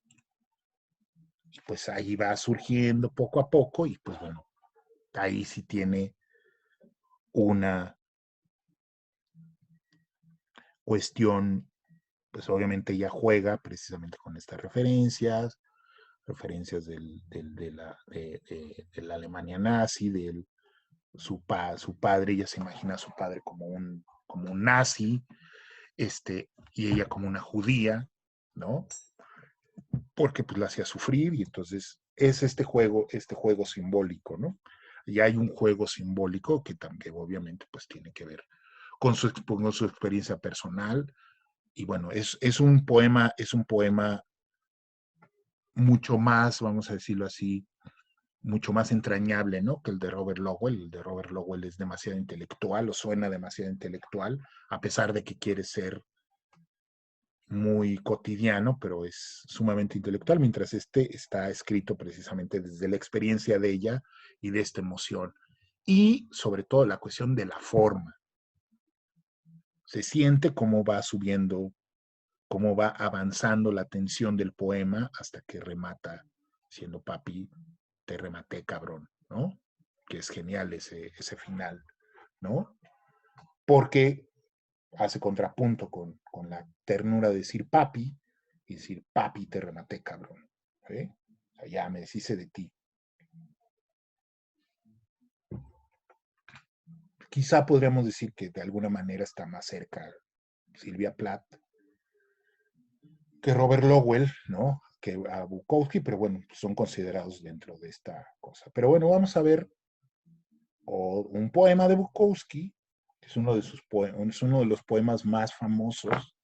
y pues ahí va surgiendo poco a poco, y pues bueno, ahí sí tiene una cuestión, pues obviamente ella juega precisamente con estas referencias de la Alemania nazi, su padre, ella se imagina a su padre como un nazi, y ella como una judía, ¿no? Porque pues la hacía sufrir, y entonces es este juego simbólico, ¿no? Y hay un juego simbólico que también obviamente pues tiene que ver con su experiencia personal, y bueno, es un poema mucho más, vamos a decirlo así, mucho más entrañable, ¿no? Que el de Robert Lowell. El de Robert Lowell es demasiado intelectual, o suena demasiado intelectual, a pesar de que quiere ser muy cotidiano, pero es sumamente intelectual, mientras este está escrito precisamente desde la experiencia de ella y de esta emoción. Y sobre todo la cuestión de la forma. Se siente cómo va subiendo, cómo va avanzando la tensión del poema hasta que remata siendo papi, te rematé, cabrón, ¿no? Que es genial ese final, ¿no? Porque hace contrapunto con la ternura de decir papi y decir papi, te rematé, cabrón. ¿Sí? O sea, ya me deshice de ti. Quizá podríamos decir que de alguna manera está más cerca Silvia Plath que Robert Lowell, ¿no? Que a Bukowski, pero bueno, son considerados dentro de esta cosa. Pero bueno, vamos a ver un poema de Bukowski, que es uno de sus poemas, es uno de los poemas más famosos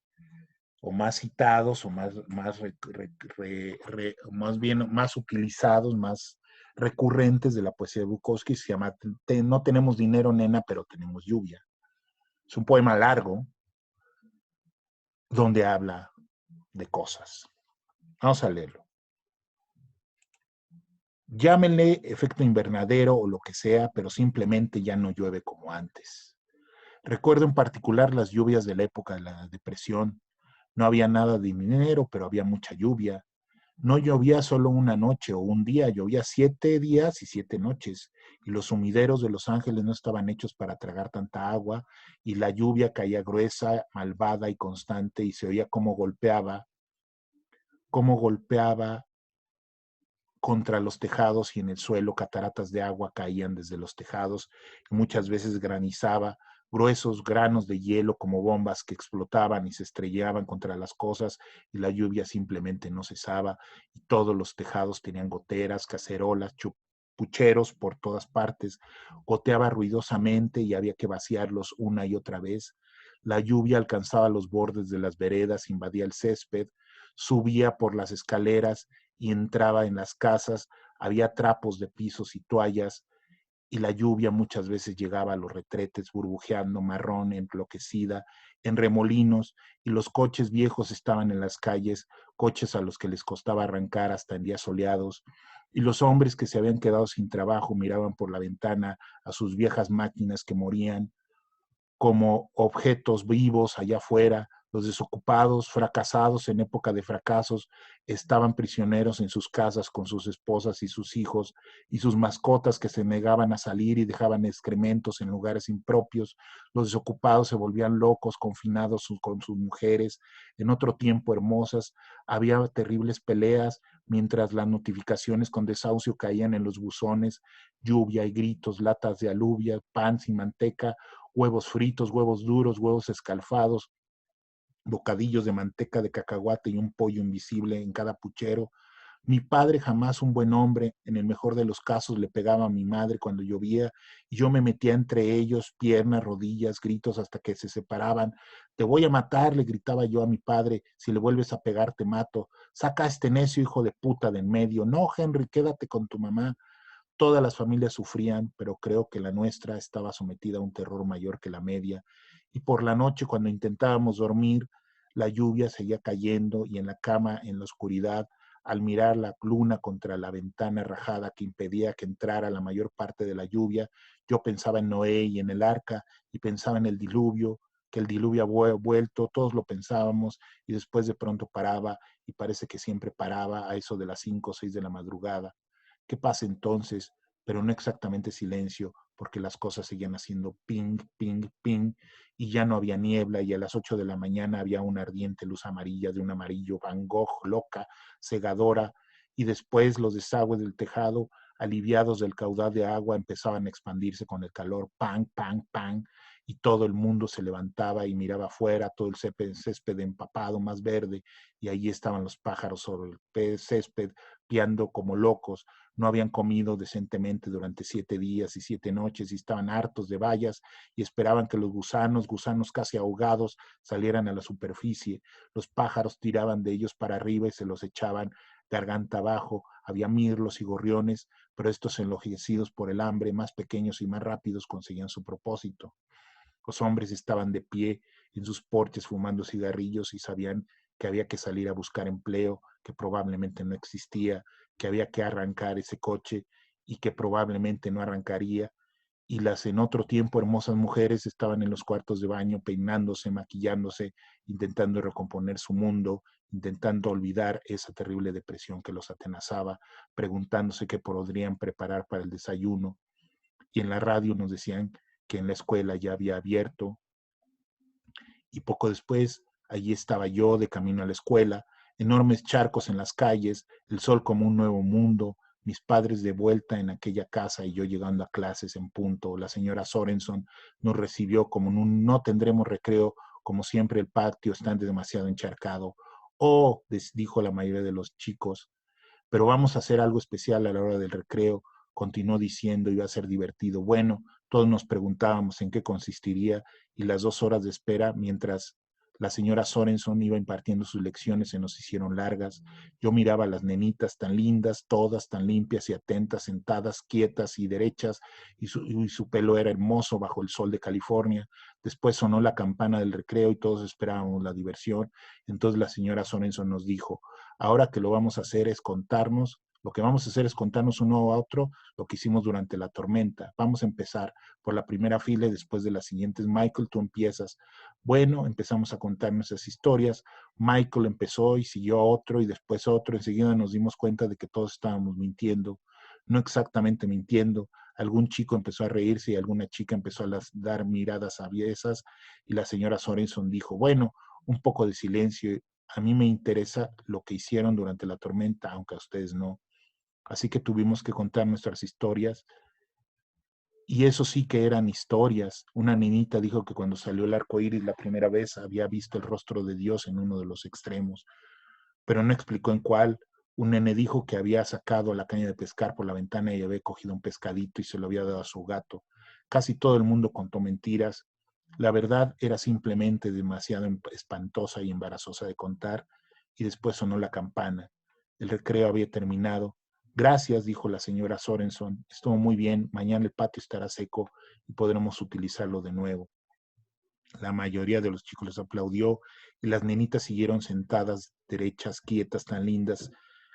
o más citados o más bien más utilizados, más recurrentes de la poesía de Bukowski. Se llama No tenemos dinero, nena, pero tenemos lluvia. Es un poema largo donde habla de cosas. Vamos a leerlo. Llámenle efecto invernadero o lo que sea, pero simplemente ya no llueve como antes. Recuerdo en particular las lluvias de la época de la depresión. No había nada de dinero, pero había mucha lluvia. No llovía solo una noche o un día, llovía 7 días y 7 noches, y los sumideros de Los Ángeles no estaban hechos para tragar tanta agua, y la lluvia caía gruesa, malvada y constante, y se oía cómo golpeaba contra los tejados, y en el suelo cataratas de agua caían desde los tejados, y muchas veces granizaba, gruesos granos de hielo como bombas que explotaban y se estrellaban contra las cosas, y la lluvia simplemente no cesaba, y todos los tejados tenían goteras, cacerolas, pucheros por todas partes, goteaba ruidosamente y había que vaciarlos una y otra vez. La lluvia alcanzaba los bordes de las veredas, invadía el césped, subía por las escaleras y entraba en las casas. Había trapos de pisos y toallas, y la lluvia muchas veces llegaba a los retretes burbujeando marrón, enloquecida, en remolinos, y los coches viejos estaban en las calles, coches a los que les costaba arrancar hasta en días soleados, y los hombres que se habían quedado sin trabajo miraban por la ventana a sus viejas máquinas que morían como objetos vivos allá afuera. Los desocupados, fracasados en época de fracasos, estaban prisioneros en sus casas con sus esposas y sus hijos y sus mascotas que se negaban a salir y dejaban excrementos en lugares impropios. Los desocupados se volvían locos, confinados con sus mujeres. En otro tiempo hermosas, había terribles peleas mientras las notificaciones con desahucio caían en los buzones, lluvia y gritos, latas de alubia, pan sin manteca, huevos fritos, huevos duros, huevos escalfados, bocadillos de manteca de cacahuate y un pollo invisible en cada puchero. Mi padre, jamás un buen hombre, en el mejor de los casos le pegaba a mi madre cuando llovía, y yo me metía entre ellos, piernas, rodillas, gritos hasta que se separaban. Te voy a matar, le gritaba yo a mi padre, si le vuelves a pegar te mato. Saca a este necio hijo de puta de en medio. No, Henry, quédate con tu mamá. Todas las familias sufrían, pero creo que la nuestra estaba sometida a un terror mayor que la media. Y por la noche, cuando intentábamos dormir, la lluvia seguía cayendo y en la cama, en la oscuridad, al mirar la luna contra la ventana rajada que impedía que entrara la mayor parte de la lluvia, yo pensaba en Noé y en el arca y pensaba en el diluvio, que el diluvio había vuelto, todos lo pensábamos y después de pronto paraba y parece que siempre paraba a eso de las 5 o 6 de la madrugada. ¿Qué pasa entonces? Pero no exactamente silencio, porque las cosas seguían haciendo ping, ping, ping, y ya no había niebla, y a las 8 de la mañana había una ardiente luz amarilla de un amarillo Van Gogh, loca, cegadora, y después los desagües del tejado, aliviados del caudal de agua, empezaban a expandirse con el calor, pang, pang, pang, y todo el mundo se levantaba y miraba afuera, todo el césped empapado, más verde, y allí estaban los pájaros sobre el césped, piando como locos, no habían comido decentemente durante 7 días y 7 noches y estaban hartos de bayas y esperaban que los gusanos casi ahogados, salieran a la superficie. Los pájaros tiraban de ellos para arriba y se los echaban garganta abajo. Había mirlos y gorriones, pero estos enloquecidos por el hambre, más pequeños y más rápidos, conseguían su propósito. Los hombres estaban de pie en sus porches fumando cigarrillos y sabían que había que salir a buscar empleo, que probablemente no existía, que había que arrancar ese coche y que probablemente no arrancaría. Y las en otro tiempo hermosas mujeres estaban en los cuartos de baño peinándose, maquillándose, intentando recomponer su mundo, intentando olvidar esa terrible depresión que los atenazaba, preguntándose qué podrían preparar para el desayuno. Y en la radio nos decían que en la escuela ya había abierto, y poco después allí estaba yo de camino a la escuela, enormes charcos en las calles, el sol como un nuevo mundo, mis padres de vuelta en aquella casa y yo llegando a clases en punto. La señora Sorenson nos recibió como en un no tendremos recreo, como siempre el patio está demasiado encharcado. Oh, dijo la mayoría de los chicos, pero vamos a hacer algo especial a la hora del recreo, continuó diciendo, iba a ser divertido. Bueno, todos nos preguntábamos en qué consistiría y las 2 horas de espera mientras la señora Sorenson iba impartiendo sus lecciones se nos hicieron largas. Yo miraba a las nenitas tan lindas, todas tan limpias y atentas, sentadas, quietas y derechas, y su pelo era hermoso bajo el sol de California. Después sonó la campana del recreo y todos esperábamos la diversión. Entonces la señora Sorenson nos dijo, ahora que lo vamos a hacer es contarnos, lo que vamos a hacer es contarnos uno a otro lo que hicimos durante la tormenta. Vamos a empezar por la primera fila y después de las siguientes. Michael, tú empiezas. Bueno, empezamos a contar nuestras historias. Michael empezó y siguió a otro y después otro. Enseguida nos dimos cuenta de que todos estábamos mintiendo, no exactamente mintiendo. Algún chico empezó a reírse y alguna chica empezó a dar miradas aviesas y la señora Sorenson dijo, bueno, un poco de silencio, a mí me interesa lo que hicieron durante la tormenta, aunque a ustedes no. Así que tuvimos que contar nuestras historias. Y eso sí que eran historias. Una niñita dijo que cuando salió el arco iris la primera vez había visto el rostro de Dios en uno de los extremos, pero no explicó en cuál. Un nene dijo que había sacado la caña de pescar por la ventana y había cogido un pescadito y se lo había dado a su gato. Casi todo el mundo contó mentiras. La verdad era simplemente demasiado espantosa y embarazosa de contar, y después sonó la campana. El recreo había terminado. Gracias, dijo la señora Sorenson. Estuvo muy bien. Mañana el patio estará seco y podremos utilizarlo de nuevo. La mayoría de los chicos les aplaudió y las nenitas siguieron sentadas, derechas, quietas, tan lindas,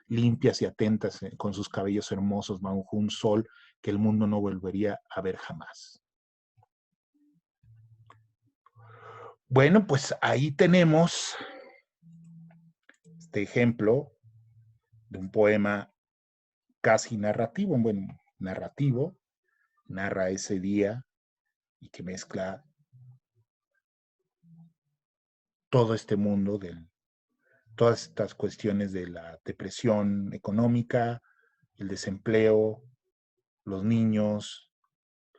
limpias y atentas, con sus cabellos hermosos bajo un sol que el mundo no volvería a ver jamás. Bueno, pues ahí tenemos este ejemplo de un poema casi narrativo, bueno, narrativo, narra ese día y que mezcla todo este mundo de todas estas cuestiones de la depresión económica, el desempleo, los niños,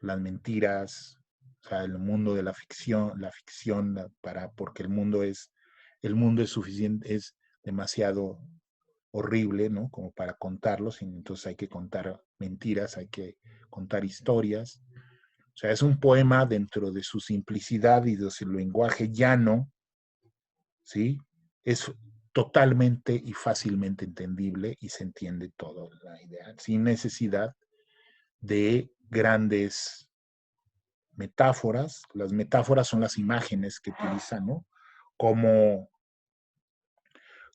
las mentiras, o sea, el mundo de la ficción porque el mundo es suficiente, es demasiado horrible, ¿no? Como para contarlos, y entonces hay que contar mentiras, hay que contar historias. O sea, es un poema dentro de su simplicidad y de su lenguaje llano, ¿sí? Es totalmente y fácilmente entendible y se entiende toda la idea, sin necesidad de grandes metáforas. Las metáforas son las imágenes que utilizan, ¿no? Como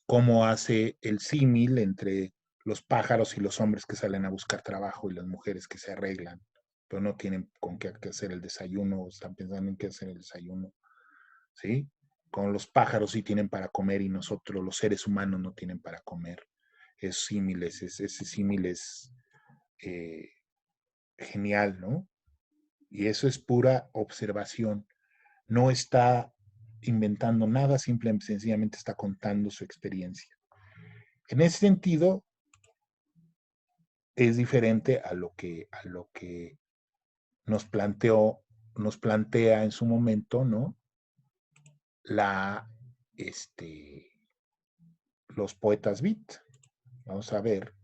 cómo hace el símil entre los pájaros y los hombres que salen a buscar trabajo y las mujeres que se arreglan, pero no tienen con qué hacer el desayuno o están pensando en qué hacer el desayuno, ¿sí? Con los pájaros sí tienen para comer y nosotros, los seres humanos, no tienen para comer. Es símiles, ese símil es genial, ¿no? Y eso es pura observación. No está inventando nada, simplemente sencillamente está contando su experiencia. En ese sentido, es diferente a lo que nos nos plantea en su momento, ¿no? La, este, los poetas beat. Vamos a ver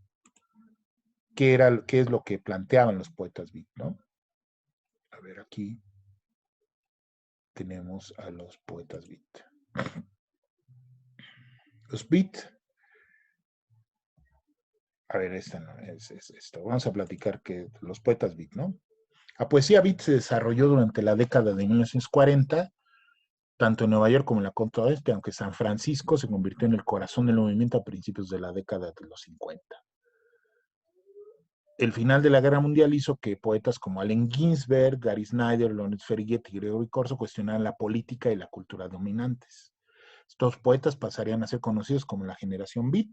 qué es lo que planteaban los poetas beat, ¿no? A ver, aquí tenemos a los poetas beat. Los beat, a ver, esta no, es esto. Vamos a platicar que los poetas beat, ¿no? La poesía beat se desarrolló durante la década de 1940, tanto en Nueva York como en la costa oeste, aunque San Francisco se convirtió en el corazón del movimiento a principios de la década de los 50. El final de la Guerra Mundial hizo que poetas como Allen Ginsberg, Gary Snyder, Lawrence Ferlinghetti y Gregory Corso cuestionaran la política y la cultura dominantes. Estos poetas pasarían a ser conocidos como la generación Beat,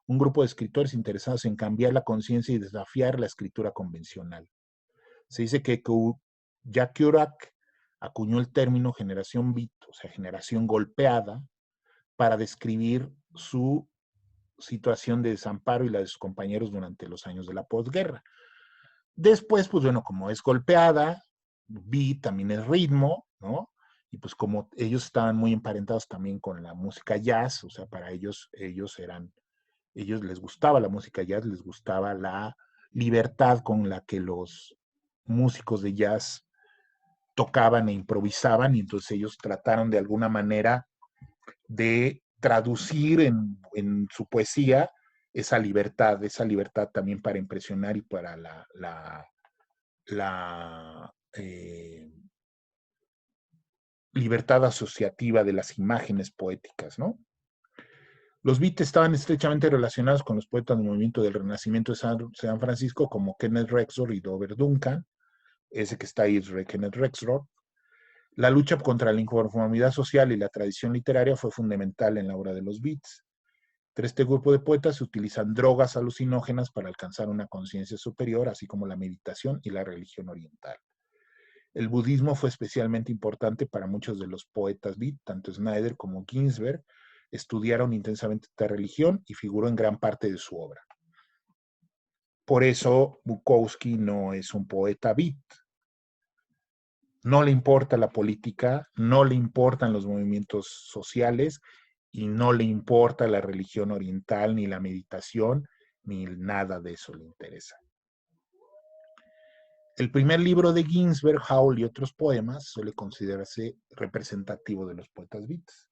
un grupo de escritores interesados en cambiar la conciencia y desafiar la escritura convencional. Se dice que Jack Kerouac acuñó el término generación Beat, o sea, generación golpeada, para describir su situación de desamparo y la de sus compañeros durante los años de la posguerra. Después, pues bueno, como es golpeada, beat también es ritmo, ¿no? Y pues como ellos estaban muy emparentados también con la música jazz, o sea, para ellos les gustaba la música jazz, les gustaba la libertad con la que los músicos de jazz tocaban e improvisaban, y entonces ellos trataron de alguna manera de traducir en su poesía esa libertad también para impresionar y para la libertad asociativa de las imágenes poéticas, ¿no? Los beats estaban estrechamente relacionados con los poetas del movimiento del Renacimiento de San Francisco, como Kenneth Rexroth y Dover Duncan, ese que está ahí es Kenneth Rexroth. La lucha contra la inconformidad social y la tradición literaria fue fundamental en la obra de los beats. Entre este grupo de poetas se utilizan drogas alucinógenas para alcanzar una conciencia superior, así como la meditación y la religión oriental. El budismo fue especialmente importante para muchos de los poetas beat, tanto Snyder como Ginsberg estudiaron intensamente esta religión y figuró en gran parte de su obra. Por eso Bukowski no es un poeta beat. No le importa la política, no le importan los movimientos sociales y no le importa la religión oriental, ni la meditación, ni nada de eso le interesa. El primer libro de Ginsberg, Howl y otros poemas, suele considerarse representativo de los poetas beats.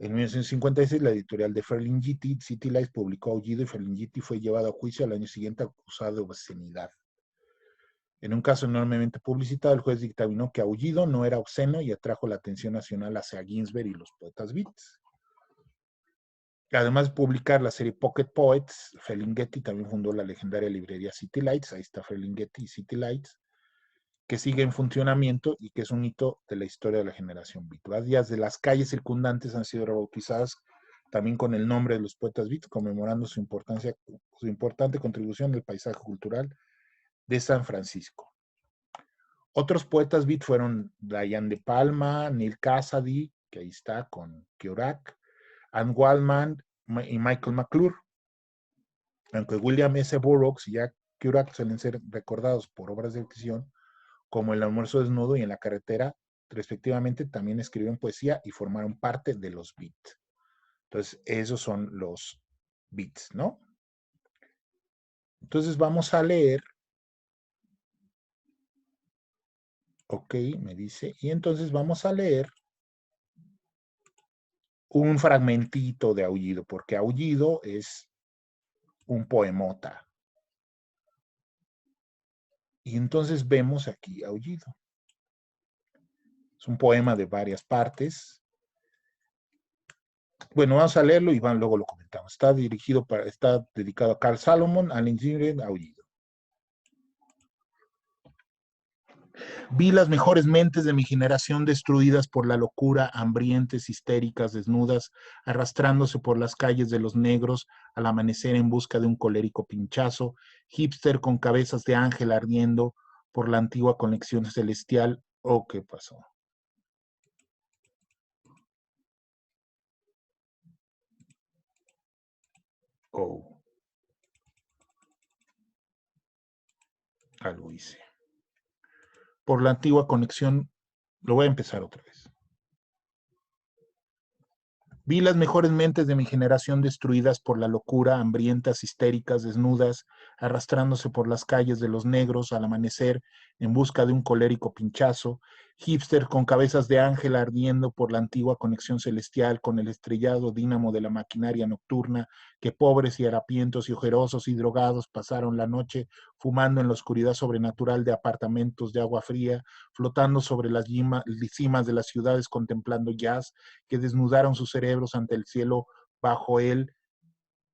En 1956, la editorial de Ferlinghetti, City Lights, publicó Aullido y Ferlinghetti fue llevado a juicio al año siguiente acusado de obscenidad. En un caso enormemente publicitado, el juez dictaminó que Aullido no era obsceno y atrajo la atención nacional hacia Ginsberg y los poetas beats. Además de publicar la serie Pocket Poets, Ferlinghetti también fundó la legendaria librería City Lights, ahí está Ferlinghetti y City Lights, que sigue en funcionamiento y que es un hito de la historia de la generación beat. Varias de las calles circundantes han sido rebautizadas también con el nombre de los poetas beat, conmemorando su importante contribución al paisaje cultural de San Francisco. Otros poetas beat fueron Brian De Palma, Neil Cassady, que ahí está con Kerouac, Anne Waldman y Michael McClure. Aunque William S. Burroughs y Jack Kerouac suelen ser recordados por obras de ficción como El almuerzo desnudo y En la carretera, respectivamente, también escribieron poesía y formaron parte de los beats. Entonces, esos son los beats, ¿no? Entonces vamos a leer. Ok, me dice. Y entonces vamos a leer un fragmentito de Aullido, porque Aullido es un poemota. Y entonces vemos aquí Aullido. Es un poema de varias partes. Bueno, vamos a leerlo y luego lo comentamos. Está dedicado a Carl Salomon, Allen Ginsberg, Aullido. Vi las mejores mentes de mi generación destruidas por la locura, hambrientes, histéricas, desnudas, arrastrándose por las calles de los negros al amanecer en busca de un colérico pinchazo, hipster con cabezas de ángel ardiendo por la antigua conexión celestial. Oh, ¿qué pasó? Oh, algo hice. Por la antigua conexión, lo voy a empezar otra vez. Vi las mejores mentes de mi generación destruidas por la locura, hambrientas, histéricas, desnudas, arrastrándose por las calles de los negros al amanecer en busca de un colérico pinchazo, hipster con cabezas de ángel ardiendo por la antigua conexión celestial con el estrellado dínamo de la maquinaria nocturna, que pobres y harapientos y ojerosos y drogados pasaron la noche fumando en la oscuridad sobrenatural de apartamentos de agua fría, flotando sobre las cimas de las ciudades contemplando jazz, que desnudaron sus cerebros ante el cielo bajo él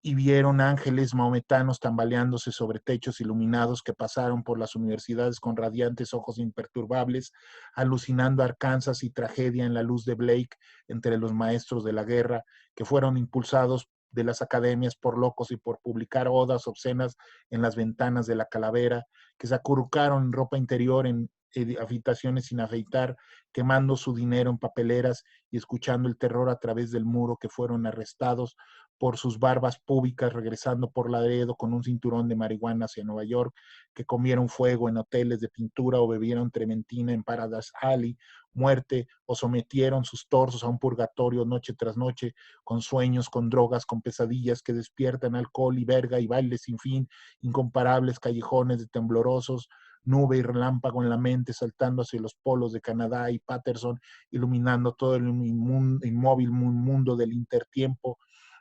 y vieron ángeles maometanos tambaleándose sobre techos iluminados que pasaron por las universidades con radiantes ojos imperturbables, alucinando Arkansas y tragedia en la luz de Blake entre los maestros de la guerra, que fueron impulsados de las academias por locos y por publicar odas obscenas en las ventanas de la calavera, que se acurrucaron en ropa interior en habitaciones sin afeitar, quemando su dinero en papeleras y escuchando el terror a través del muro, que fueron arrestados por sus barbas públicas regresando por Laredo con un cinturón de marihuana hacia Nueva York, que comieron fuego en hoteles de pintura o bebieron trementina en Paradise Alley, muerte o sometieron sus torsos a un purgatorio noche tras noche, con sueños, con drogas, con pesadillas que despiertan alcohol y verga y bailes sin fin, incomparables callejones de temblorosos, nube y relámpago en la mente, saltando hacia los polos de Canadá y Patterson, iluminando todo el inmóvil mundo del intertiempo,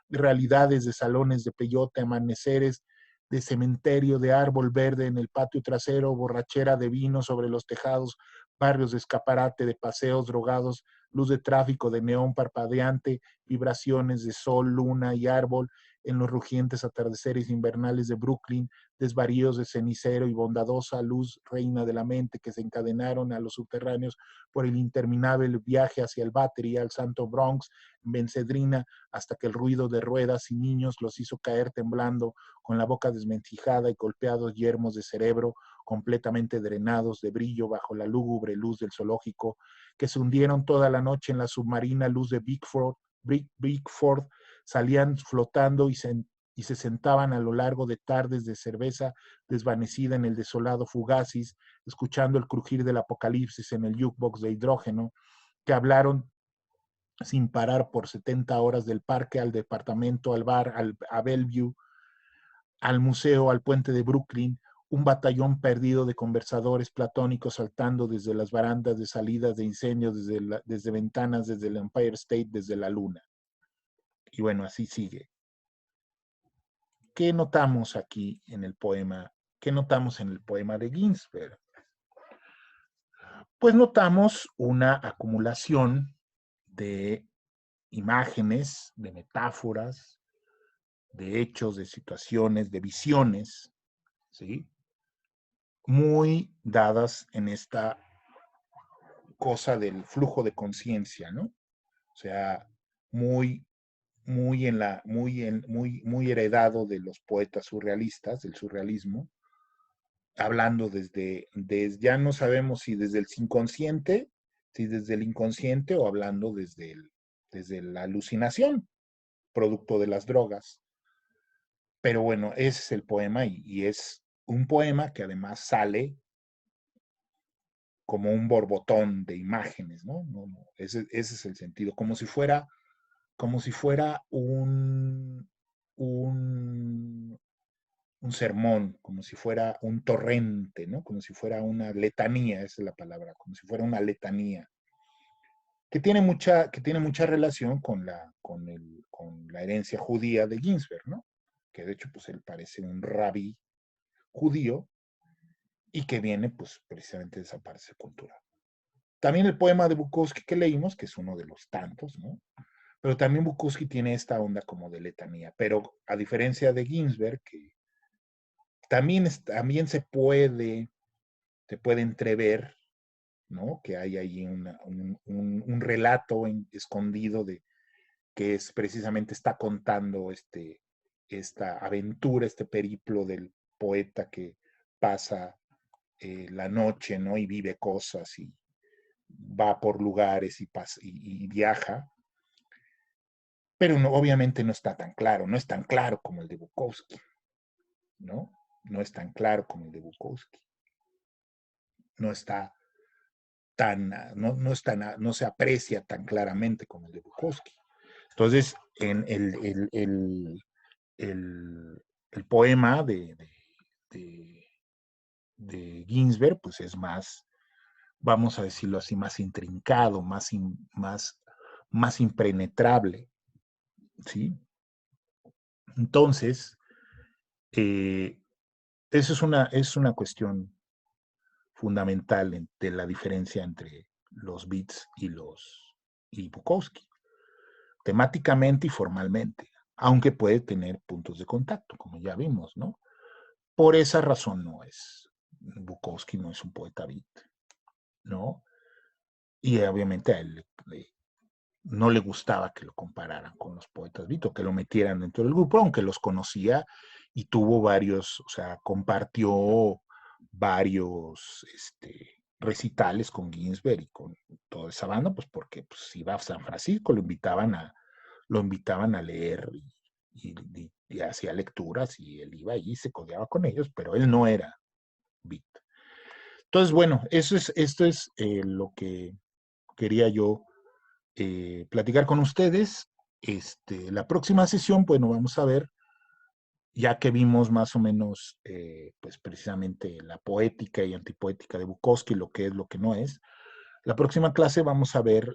realidades de salones de peyote, amaneceres de cementerio, de árbol verde en el patio trasero, borrachera de vino sobre los tejados, barrios de escaparate, de paseos drogados, luz de tráfico de neón parpadeante, vibraciones de sol, luna y árbol en los rugientes atardeceres invernales de Brooklyn, desvaríos de cenicero y bondadosa luz reina de la mente que se encadenaron a los subterráneos por el interminable viaje hacia el Battery, al Santo Bronx, en Bencedrina, hasta que el ruido de ruedas y niños los hizo caer temblando, con la boca desvencijada y golpeados yermos de cerebro, completamente drenados de brillo bajo la lúgubre luz del zoológico, que se hundieron toda la noche en la submarina luz de Bickford, salían flotando y se sentaban a lo largo de tardes de cerveza desvanecida en el desolado Fugasis, escuchando el crujir del apocalipsis en el jukebox de hidrógeno, que hablaron sin parar por 70 horas del parque al departamento, al bar, a Bellevue, al museo, al puente de Brooklyn, un batallón perdido de conversadores platónicos saltando desde las barandas de salidas de incendios, desde ventanas, desde el Empire State, desde la luna. Y bueno, así sigue. ¿Qué notamos aquí en el poema? ¿Qué notamos en el poema de Ginsberg? Pues notamos una acumulación de imágenes, de metáforas, de hechos, de situaciones, de visiones, ¿sí? Muy dadas en esta cosa del flujo de conciencia, ¿no? O sea, muy, muy heredado de los poetas surrealistas, del surrealismo, hablando ya no sabemos si desde el inconsciente, si desde el inconsciente o hablando desde la alucinación, producto de las drogas. Pero bueno, ese es el poema y es un poema que además sale como un borbotón de imágenes, ¿no? Ese es el sentido, como si fuera un sermón, como si fuera un torrente, ¿no? Como si fuera una letanía, esa es la palabra, como si fuera una letanía, que tiene mucha relación con la herencia judía de Ginsberg, ¿no? Que de hecho, pues él parece un rabí judío y que viene, pues, precisamente de esa parte cultura. También el poema de Bukowski que leímos, que es uno de los tantos, ¿no? Pero también Bukowski tiene esta onda como de letanía, pero a diferencia de Ginsberg, que también se puede entrever, ¿no? Que hay ahí un relato escondido de que es precisamente está contando esta aventura, este periplo del poeta que pasa la noche, ¿no? Y vive cosas y va por lugares y viaja, pero no, obviamente no está tan claro, no es tan claro como el de Bukowski, ¿no? No es tan claro como el de Bukowski, no está no se aprecia tan claramente como el de Bukowski. Entonces, en el, el poema de, de, Ginsberg, pues es más, vamos a decirlo así, más intrincado, más impenetrable, ¿sí? Entonces, eh, eso es una cuestión fundamental de la diferencia entre los Beats y Bukowski, temáticamente y formalmente, aunque puede tener puntos de contacto, como ya vimos, ¿no? Por esa razón Bukowski no es un poeta beat, ¿no? Y obviamente a él no le gustaba que lo compararan con los poetas beat o que lo metieran dentro del grupo, aunque los conocía y tuvo varios, o sea, compartió varios recitales con Ginsberg y con toda esa banda, pues porque pues, iba a San Francisco, lo invitaban a leer y hacía lecturas y él iba allí y se codeaba con ellos, pero él no era beat. Entonces, bueno, esto es lo que quería yo platicar con ustedes. La próxima sesión, bueno, vamos a ver, ya que vimos más o menos, pues precisamente la poética y antipoética de Bukowski, lo que es, lo que no es. La próxima clase vamos a ver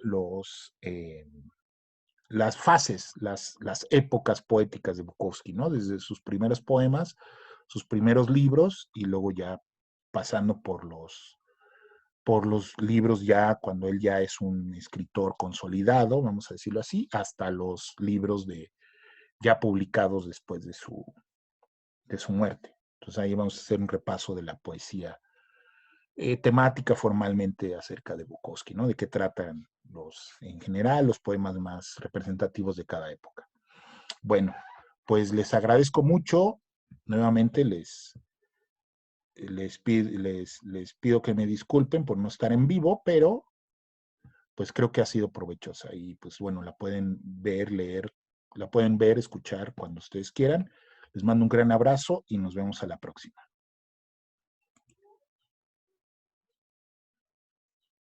las fases, las épocas poéticas de Bukowski, ¿no? Desde sus primeros poemas, sus primeros libros y luego ya pasando por los libros ya cuando él ya es un escritor consolidado, vamos a decirlo así, hasta los libros ya publicados después de su muerte. Entonces ahí vamos a hacer un repaso de la poesía temática formalmente acerca de Bukowski, ¿no? De qué tratan en general, los poemas más representativos de cada época. Bueno, pues les agradezco mucho. Nuevamente les pido que me disculpen por no estar en vivo, pero pues creo que ha sido provechosa y pues bueno, la pueden ver, leer, la pueden ver, escuchar cuando ustedes quieran. Les mando un gran abrazo y nos vemos a la próxima.